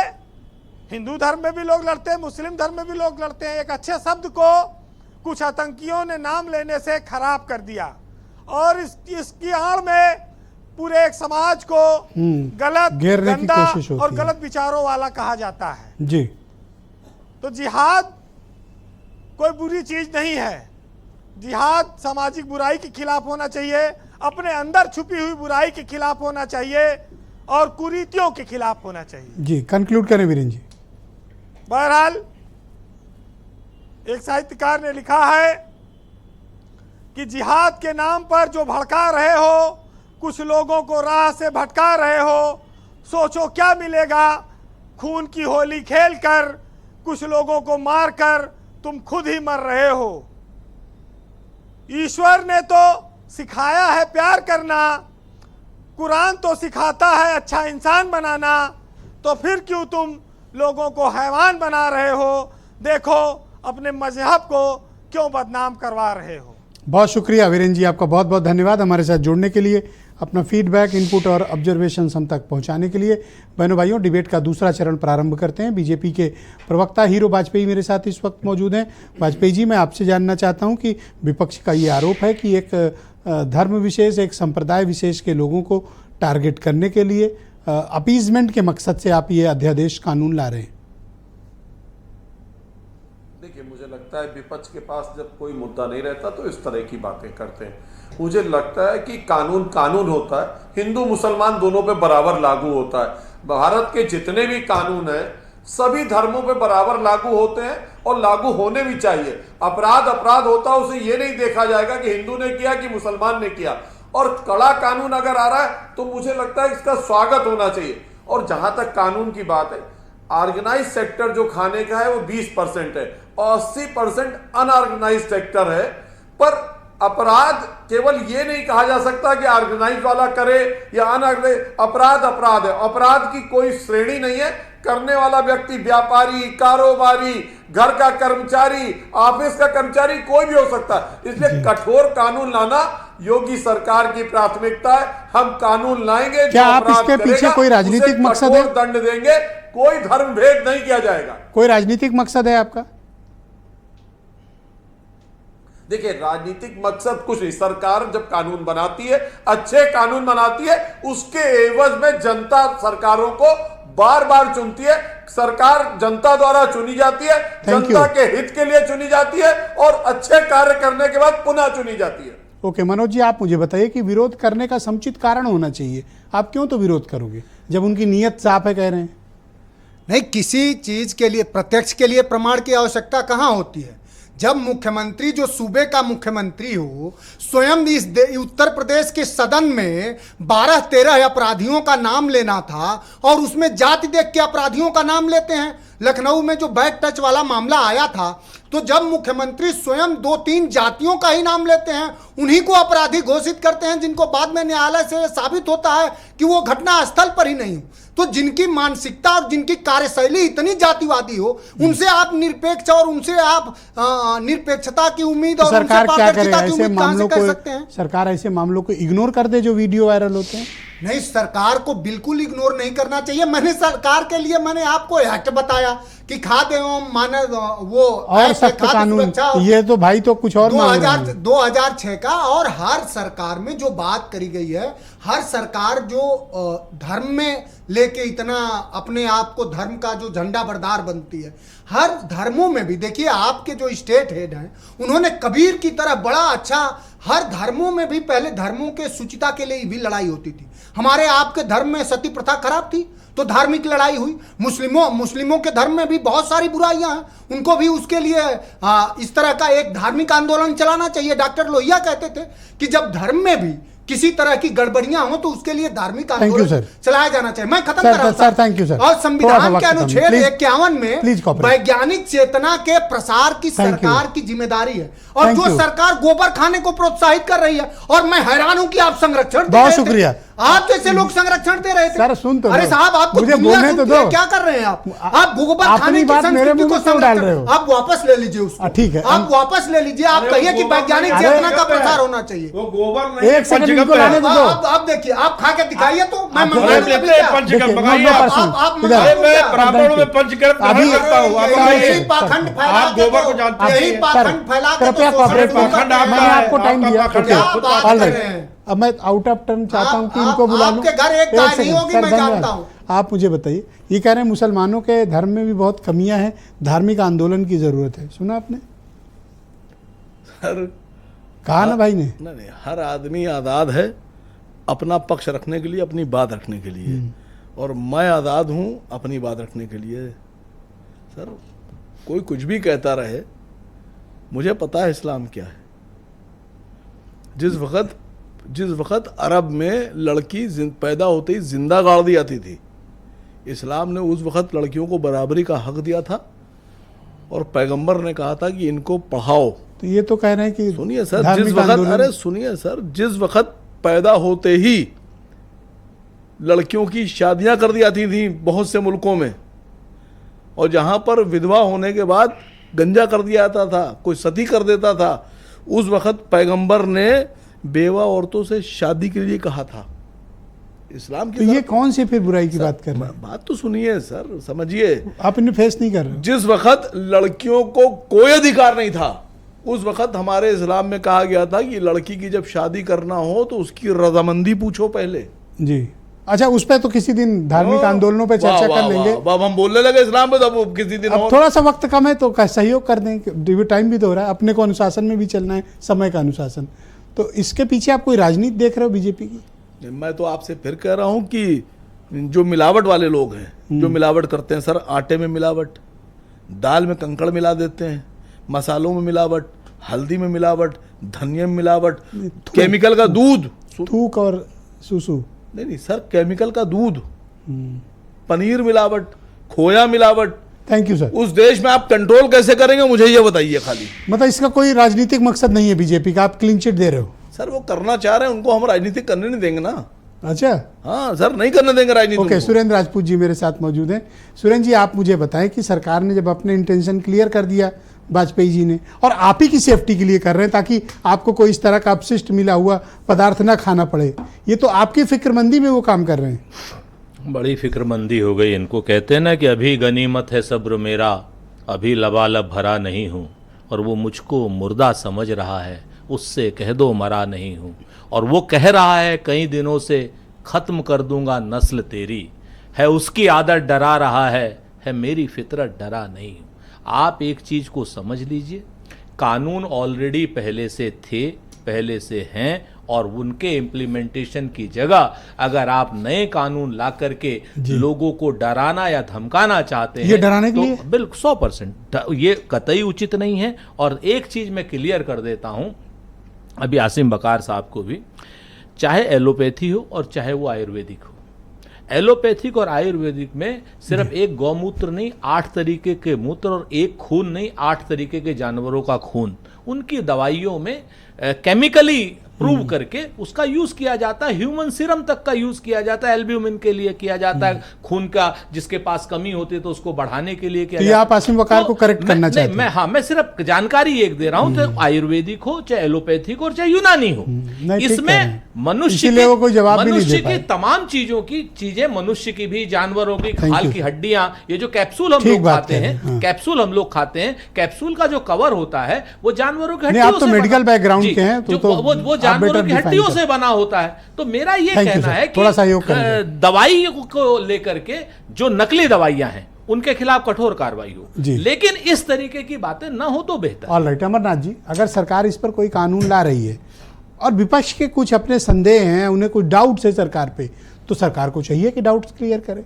L: हिंदू धर्म में भी लोग लड़ते हैं, मुस्लिम धर्म में भी लोग लड़ते हैं। एक अच्छे शब्द को कुछ आतंकियों ने नाम लेने से खराब कर दिया और इसकी आड़ में पूरे एक समाज को गलत, गंदा और गलत विचारों वाला कहा जाता है
A: जी।
L: तो जिहाद कोई बुरी चीज नहीं है। जिहाद सामाजिक बुराई के खिलाफ होना चाहिए, अपने अंदर छुपी हुई बुराई के खिलाफ होना चाहिए और कुरीतियों के खिलाफ होना चाहिए
A: जी। कंक्लूड करें वीरेंद्र जी।
L: बहरहाल एक साहित्यकार ने लिखा है कि जिहाद के नाम पर जो भड़का रहे हो, कुछ लोगों को राह से भटका रहे हो, सोचो क्या मिलेगा खून की होली खेलकर, कुछ लोगों को मारकर तुम खुद ही मर रहे हो। ईश्वर ने तो सिखाया है प्यार करना, कुरान तो सिखाता है अच्छा इंसान बनाना, तो फिर क्यों तुम लोगों को हैवान बना रहे हो? देखो अपने मजहब को क्यों बदनाम करवा रहे हो।
A: बहुत शुक्रिया वीरेंद्र जी, आपका बहुत बहुत धन्यवाद हमारे साथ जुड़ने के लिए, अपना फीडबैक, इनपुट और ऑब्जर्वेशन हम तक पहुंचाने के लिए। बहनों भाइयों, डिबेट का दूसरा चरण प्रारंभ करते हैं। बीजेपी के प्रवक्ता हीरो वाजपेयी मेरे साथ इस वक्त मौजूद हैं। वाजपेयी जी, मैं आपसे जानना चाहता हूं कि विपक्ष का ये आरोप है कि एक धर्म विशेष, एक संप्रदाय विशेष के लोगों को टारगेट करने के लिए अपीजमेंट के मकसद से आप ये अध्यादेश कानून ला रहे हैं।
F: देखिए, मुझे लगता है विपक्ष के पास जब कोई मुद्दा नहीं रहता तो इस तरह की बातें करते हैं। मुझे लगता है कि कानून कानून होता है, हिंदू मुसलमान दोनों पे बराबर लागू होता है। भारत के जितने भी कानून हैं सभी धर्मों पे बराबर लागू होते हैं और लागू होने भी चाहिए। अपराध अपराध होता है, उसे ये नहीं देखा जाएगा कि हिंदू ने किया कि मुसलमान ने किया। और कड़ा कानून अगर आ रहा है तो मुझे लगता है इसका स्वागत होना चाहिए। और जहां तक कानून की बात है, ऑर्गेनाइज सेक्टर जो खाने का है वो 20% है और 80% अनऑर्गेनाइज सेक्टर है। पर अपराध केवल ये नहीं कहा जा सकता कि ऑर्गेनाइज वाला करे या अनऑर्गेनाइज। अपराध अपराध है, अपराध की कोई श्रेणी नहीं है। करने वाला व्यक्ति व्यापारी, कारोबारी, घर का कर्मचारी, ऑफिस का कर्मचारी, कोई भी हो सकता है। इसलिए कठोर कानून लाना योगी सरकार की प्राथमिकता है। हम कानून लाएंगे।
A: क्या आप इसके पीछे कोई राजनीतिक मकसद है?
F: दंड देंगे, कोई धर्म भेद नहीं किया जाएगा।
A: कोई राजनीतिक मकसद है आपका?
F: देखिए, राजनीतिक मकसद कुछ नहीं। सरकार जब कानून बनाती है, अच्छे कानून बनाती है, उसके एवज में जनता सरकारों को बार बार चुनती है। सरकार जनता द्वारा चुनी जाती है, जनता के हित के लिए चुनी जाती है और अच्छे कार्य करने के बाद पुनः चुनी जाती है।
A: ओके मनोज जी, आप मुझे बताइए कि विरोध करने का समुचित कारण होना चाहिए। आप क्यों तो विरोध करोगे जब उनकी नीयत साफ है, कह रहे हैं?
G: नहीं, किसी चीज के लिए, प्रत्यक्ष के लिए प्रमाण की आवश्यकता कहाँ होती है? जब मुख्यमंत्री, जो सूबे का मुख्यमंत्री हो, स्वयं इस उत्तर प्रदेश के सदन में 12-13 अपराधियों का नाम लेना था और उसमें जाति देख के अपराधियों का नाम लेते हैं। लखनऊ में जो बैक टच वाला मामला आया था, तो जब मुख्यमंत्री स्वयं 2-3 जातियों का ही नाम लेते हैं, उन्हीं को अपराधी घोषित करते हैं, जिनको बाद में न्यायालय से साबित होता है कि वो घटना स्थल पर ही नहीं हो। तो जिनकी मानसिकता और जिनकी कार्यशैली इतनी जातिवादी हो, उनसे आप निरपेक्ष और उनसे आप निरपेक्षता की उम्मीद और
A: सरकार क्या करे ऐसे मामलों
G: कर सकते हैं?
A: सरकार ऐसे मामलों को इग्नोर कर दे जो वीडियो वायरल होते हैं।
G: नहीं, सरकार को बिल्कुल इग्नोर नहीं करना चाहिए। मैंने सरकार के लिए मैंने आपको एक्ट बताया कि खाद्य एवं मानव वो
A: और सख्त कानून, ये तो भाई तो कुछ और
G: 2006 का। और हर सरकार में जो बात करी गई है, हर सरकार जो धर्म में लेके इतना अपने आप को धर्म का जो झंडा बरदार बनती है, हर धर्मों में भी देखिए आपके जो स्टेट हेड हैं, उन्होंने कबीर की तरह बड़ा अच्छा, हर धर्मों में भी पहले धर्मों के शुचिता के लिए भी लड़ाई होती थी। हमारे आपके धर्म में सती प्रथा खराब थी तो धार्मिक लड़ाई हुई। मुस्लिमों के धर्म में भी बहुत सारी बुराइयां हैं, उनको भी उसके लिए इस तरह का एक धार्मिक आंदोलन चलाना चाहिए। डॉक्टर लोहिया कहते थे कि जब धर्म में भी किसी तरह की गड़बड़ियां हो तो उसके लिए धार्मिक आंदोलन चलाया जाना चाहिए। मैं खत्म कर रहा हूं
A: थैंक यू सर।
G: और संविधान के अनुच्छेद 51 में वैज्ञानिक चेतना के प्रसार की सरकार की जिम्मेदारी है, और जो सरकार गोबर खाने को प्रोत्साहित कर रही है, और मैं हैरान हूं कि आप संरक्षण,
A: बहुत शुक्रिया,
G: आप जैसे लोग संरक्षण दे रहे थे।
A: सर सुन तो,
G: अरे साहब आपको
A: मुझे बोलने तो दो,
G: क्या कर रहे हैं आप गोबर खाने की संस्कृति को क्यों डाल रहे हो? आप वापस ले लीजिए उसको, ठीक है, आप वापस ले लीजिए। आप कहिए कि वैज्ञानिक चेतना का प्रसार होना चाहिए।
I: वो गोबर
A: एक सेकंड इनको लाने तो दो।
G: आप देखिए, आप खा के दिखाइए तो मैं
I: ब्राह्मणों में पंचकर्म करता हूँ।
G: यही पाखंड फैला,
I: आप गोबर को जानते हैं,
G: यही पाखंड फैला के
A: कृपया कोऑपरेट करें। मैंने आपको टाइम दिया,
G: ऑलराइट।
A: अब मैं आउट ऑफ टर्न चाहता हूं कि इनको बुला लूं।
G: आपके घर एक गाय नहीं होगी, मैं जानता हूं।
A: आप मुझे बताइए, ये कह रहे हैं मुसलमानों के धर्म में भी बहुत कमियां हैं, धार्मिक आंदोलन की जरूरत है। सुना आपने? कहा ना भाई ने?
I: नहीं, हर आदमी आज़ाद है अपना पक्ष रखने के लिए, अपनी बात रखने के लिए, और मैं आज़ाद हूं अपनी बात रखने के लिए। सर कोई कुछ भी कहता रहे, मुझे पता है इस्लाम क्या है। जिस वक़्त अरब में लड़की पैदा होते ही जिंदा गाड़ दी जाती थी, इस्लाम ने उस वक़्त लड़कियों को बराबरी का हक दिया था, और पैगंबर ने कहा था कि इनको पढ़ाओ।
A: तो ये तो कह रहे हैं कि
I: सुनिए सर, सुनिए सर, जिस वक़्त पैदा होते ही लड़कियों की शादियां कर दी जाती थी बहुत से मुल्कों में, और जहां पर विधवा होने के बाद गंजा कर दिया जाता था, कोई सती कर देता था, उस वक़्त पैगंबर ने बेवा औरतों से शादी के लिए कहा था। इस्लाम की,
A: तो ये कौन सी फिर बुराई की बात कर रहे हैं?
I: बात तो सुनिए सर, समझिए।
A: आप इन्हें फेस नहीं कर रहे।
I: जिस वक़्त लड़कियों को कोई अधिकार नहीं था, उस वक़्त हमारे इस्लाम में कहा गया था कि लड़की की जब शादी करना हो तो उसकी रजामंदी पूछो पहले।
A: जी, अच्छा, उस पर तो किसी दिन धार्मिक आंदोलनों पे चर्चा कर लेंगे।
I: अब हम बोलने लगे इस्लाम पे, तो किसी दिन
A: अब थोड़ा सा वक्त कम है तो सहयोग कर दें, टाइम भी तो हो रहा है, अपने को अनुशासन में भी चलना है, समय का अनुशासन। तो इसके पीछे आप कोई राजनीति देख रहे हो बीजेपी की?
I: मैं तो आपसे फिर कह रहा हूँ कि जो मिलावट वाले लोग हैं, जो मिलावट करते हैं सर, आटे में मिलावट, दाल में कंकड़ मिला देते हैं, मसालों में मिलावट, हल्दी में मिलावट, धनिया में मिलावट, केमिकल का दूध,
A: थूक और सुसु,
I: नहीं सर, केमिकल का दूध, पनीर मिलावट, खोया मिलावट।
A: Thank you sir.
I: उस देश में आप कंट्रोल कैसे करेंगे, मुझे ये बताइए खाली।
A: मतलब इसका कोई राजनीतिक मकसद नहीं है बीजेपी का, आप क्लीन चिट दे रहे हो?
I: सर वो करना चाह रहे हैं, उनको हम राजनीतिक करने नहीं देंगे ना।
A: अच्छा,
I: हाँ सर, नहीं करने देंगे राजनीति।
A: ओके, सुरेंद्र राजपूत जी मेरे साथ मौजूद हैं। सुरेंद्र जी, आप मुझे बताएं कि सरकार ने जब अपने इंटेंशन क्लियर कर दिया वाजपेयी जी ने, और आप ही की सेफ्टी के लिए कर रहे हैं ताकि आपको कोई इस तरह का अपशिष्ट मिला हुआ पदार्थ ना खाना पड़े, ये तो आपकी फिक्रमंदी में वो काम कर रहे हैं।
H: बड़ी फिक्रमंदी हो गई इनको। कहते हैं ना कि अभी गनीमत है सब्र मेरा, अभी लबालब भरा नहीं हूँ, और वो मुझको मुर्दा समझ रहा है, उससे कह दो मरा नहीं हूँ। और वो कह रहा है कई दिनों से ख़त्म कर दूंगा नस्ल तेरी, है उसकी आदत डरा रहा है मेरी फितरत डरा नहीं हूँ। आप एक चीज़ को समझ लीजिए, कानून ऑलरेडी पहले से थे, पहले से हैं, और उनके इम्प्लीमेंटेशन की जगह अगर आप नए कानून ला करके लोगों को डराना या धमकाना चाहते हैं,
A: ये डराने के लिए
H: बिल्कुल 100% ये कतई उचित नहीं है। और एक चीज़ मैं क्लियर कर देता हूँ अभी आसिम बकार साहब को भी, चाहे एलोपैथी हो और चाहे वो आयुर्वेदिक हो, एलोपैथिक और आयुर्वेदिक में सिर्फ एक गौमूत्र नहीं, 8 तरीके के मूत्र और एक खून नहीं, 8 तरीके के जानवरों का खून उनकी दवाइयों में केमिकली प्रूव करके उसका यूज किया जाता है। ह्यूमन सीरम तक का यूज किया जाता है, एल्ब्यूमिन के लिए किया जाता है, खून का जिसके पास कमी होती है तो उसको बढ़ाने के लिए किया जाता है।
A: आप आसिम वकार को करेक्ट करना चाहते
H: हैं? मैं सिर्फ जानकारी एक दे रहा हूं, चाहे आयुर्वेदिक हो, चाहे एलोपैथिक हो, चाहे यूनानी हो, इसमें मनुष्य की तमाम चीजें मनुष्य की भी, जानवरों की, खाल की हड्डियां, ये जो कैप्सूल हम लोग खाते हैं, कैप्सूल का जो कवर होता है वो जानवरों की हड्डियों से,
A: मेडिकल बैकग्राउंड के हैं तो
H: वो जानवरों की हड्डियों से बना होता है। तो मेरा ये कहना है कि दवाई को लेकर के जो नकली दवाइयां हैं उनके खिलाफ कठोर कार्रवाई हो, लेकिन इस तरीके की बातें ना हो तो बेहतर।
A: ऑलराइट अमरनाथ जी, अगर सरकार इस पर कोई कानून ला रही है और विपक्ष के कुछ अपने संदेह हैं, उन्हें कुछ डाउट्स है सरकार पे, तो सरकार को चाहिए कि डाउट्स क्लियर करे।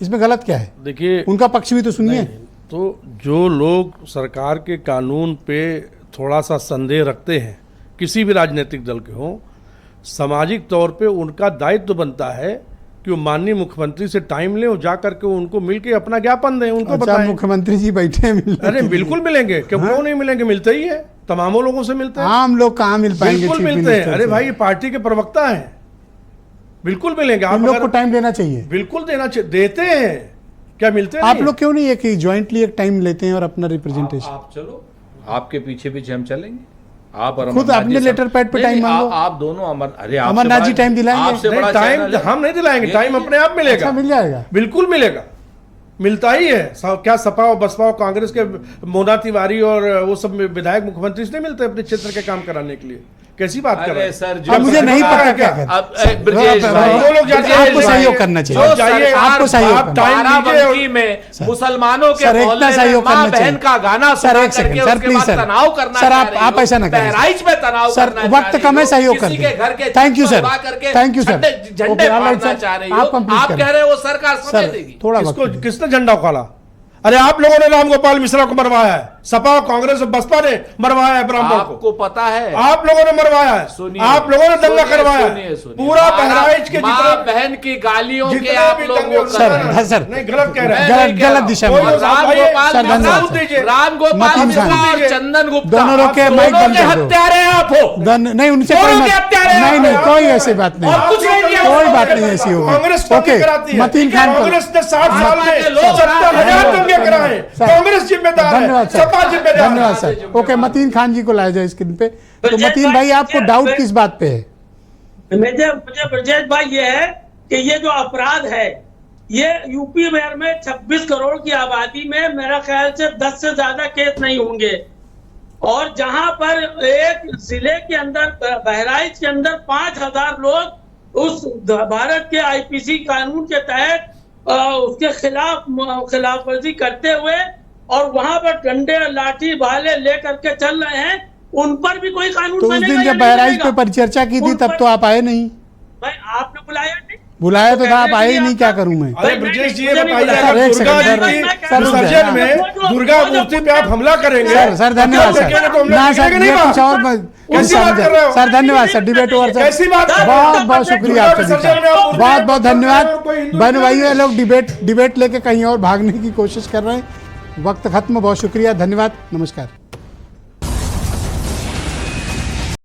A: इसमें गलत क्या है?
J: देखिए,
A: उनका पक्ष भी तो सुनिए।
J: तो जो लोग सरकार के कानून पे थोड़ा सा संदेह रखते हैं, किसी भी राजनीतिक दल के हों, सामाजिक तौर पे उनका दायित्व बनता है कि वो माननीय मुख्यमंत्री से टाइम लें और जा करके उनको मिलके अपना ज्ञापन दें, उनको बताएं।
A: मुख्यमंत्री जी बैठे हैं,
J: अरे बिल्कुल मिलेंगे, क्यों नहीं मिलेंगे, मिलते ही है, तमामों लोगों से मिलते हैं।
A: आम लोग कहाँ मिल पाएंगे?
J: बिल्कुल मिलते हैं। अरे भाई, ये पार्टी के प्रवक्ता हैं, बिल्कुल मिलेंगे। आप
A: लोग को टाइम देना चाहिए,
J: बिल्कुल देना चाहिए, देते हैं, क्या मिलते हैं?
A: आप लोग क्यों नहीं एक ज्वाइंटली एक टाइम लेते हैं और अपना रिप्रेजेंटेशन?
H: आप चलो, आपके पीछे पीछे हम चलेंगे। आप और
A: खुद अपने लेटर पैड पे टाइम मांगो।
H: आप दोनों
A: अमरनाथ जी टाइम दिलाएंगे?
J: टाइम हम नहीं दिलाएंगे, टाइम अपने आप मिलेगा।
A: अच्छा, मिल जाएगा,
J: बिल्कुल मिलेगा, मिलता ही है। क्या सपा और बसपा और कांग्रेस के मोना तिवारी और वो सब विधायक मुख्यमंत्री से नहीं मिलते अपने क्षेत्र के काम कराने के लिए? कैसी बात कर रहे हैं
H: सर?
A: अब मुझे नहीं पता क्या आपको सहयोग करना चाहिए, आपको सहयोग
H: बाराबंकी में मुसलमानों के मां बहन का गाना
A: सर, एक सेकंड सर, प्लीज सर,
H: तनाव करना
A: सर, आप ऐसा ना करें
H: बहराइच में तनाव
A: सर, वक्त कम है, सहयोग करते हैं। Thank you sir, thank you sir.
H: झंडे फाड़ना चाह रही हो, आप कह रहे हो सरकार समय देगी।
A: थोड़ा
J: किसने झंडा उखाड़ा? अरे आप लोगों ने रामगोपाल मिश्रा को मरवाया है, सपा और कांग्रेस और बसपा ने मरवाया है ब्राह्मण को।
H: आपको पता है,
J: आप लोगों ने मरवाया है, आप लोगों ने दंगा करवाया है। पूरा बहराइच के जितने
H: बहन की गालियों के आप लोग
A: सर
J: नहीं, गलत कह रहे हैं,
A: गलत दिशा में।
H: रामगोपाल मिश्रा और चंदन गुप्ता
A: दोनों लोग के माइक बंद कर दो।
H: हत्यारे आप हो।
A: नहीं, उनसे नहीं, कोई ऐसी बात नहीं, कोई बात नहीं ऐसी होगी। ओके, मतीन खान को
J: कांग्रेस ने 60 साल में 70,000 दंगे कराए, कांग्रेस जिम्मेदार है,
A: धन्यवाद सर। ओके, मतीन खान जी को लाया जाए स्क्रीन पे। तो मतीन भाई, आपको डाउट किस बात पे है?
K: मुझे ब्रजेश भाई ये है कि ये जो अपराध है, ये यूपी बिहार में 26 करोड़ की आबादी में मेरा ख्याल से 10 से ज्यादा केस नहीं होंगे, और जहां पर एक जिले के अंदर, बहराइच के अंदर 5,000 लोग उस भारत के आईपीसी कानून के तहत उसके खिलाफ वर्जी करते हुए और वहां पर डंडे लाठी भाले लेकर के चल रहे हैं, उन पर भी कोई कानून
A: तो उस दिन जब बहराइच पे परिचर्चा की थी तब तो आप आए नहीं।
K: भाई आपने बुलाया नहीं?
A: बुलाया तो था, आप आए ही नहीं, क्या करूं मैं?
J: अरे ब्रजेश जी, ये बताइए, दुर्गा में दुर्गा मूर्ति पे आप हमला करेंगे?
A: सर धन्यवाद सर, ना सर, ये कुछ और सर, धन्यवाद सर, डिबेट ओवर सर, बहुत बहुत शुक्रिया आप सभी का, बहुत बहुत धन्यवाद। बहन भाइयों, लोग डिबेट लेके कहीं और भागने की कोशिश कर रहे हैं। वक्त खत्म, बहुत शुक्रिया, धन्यवाद, नमस्कार।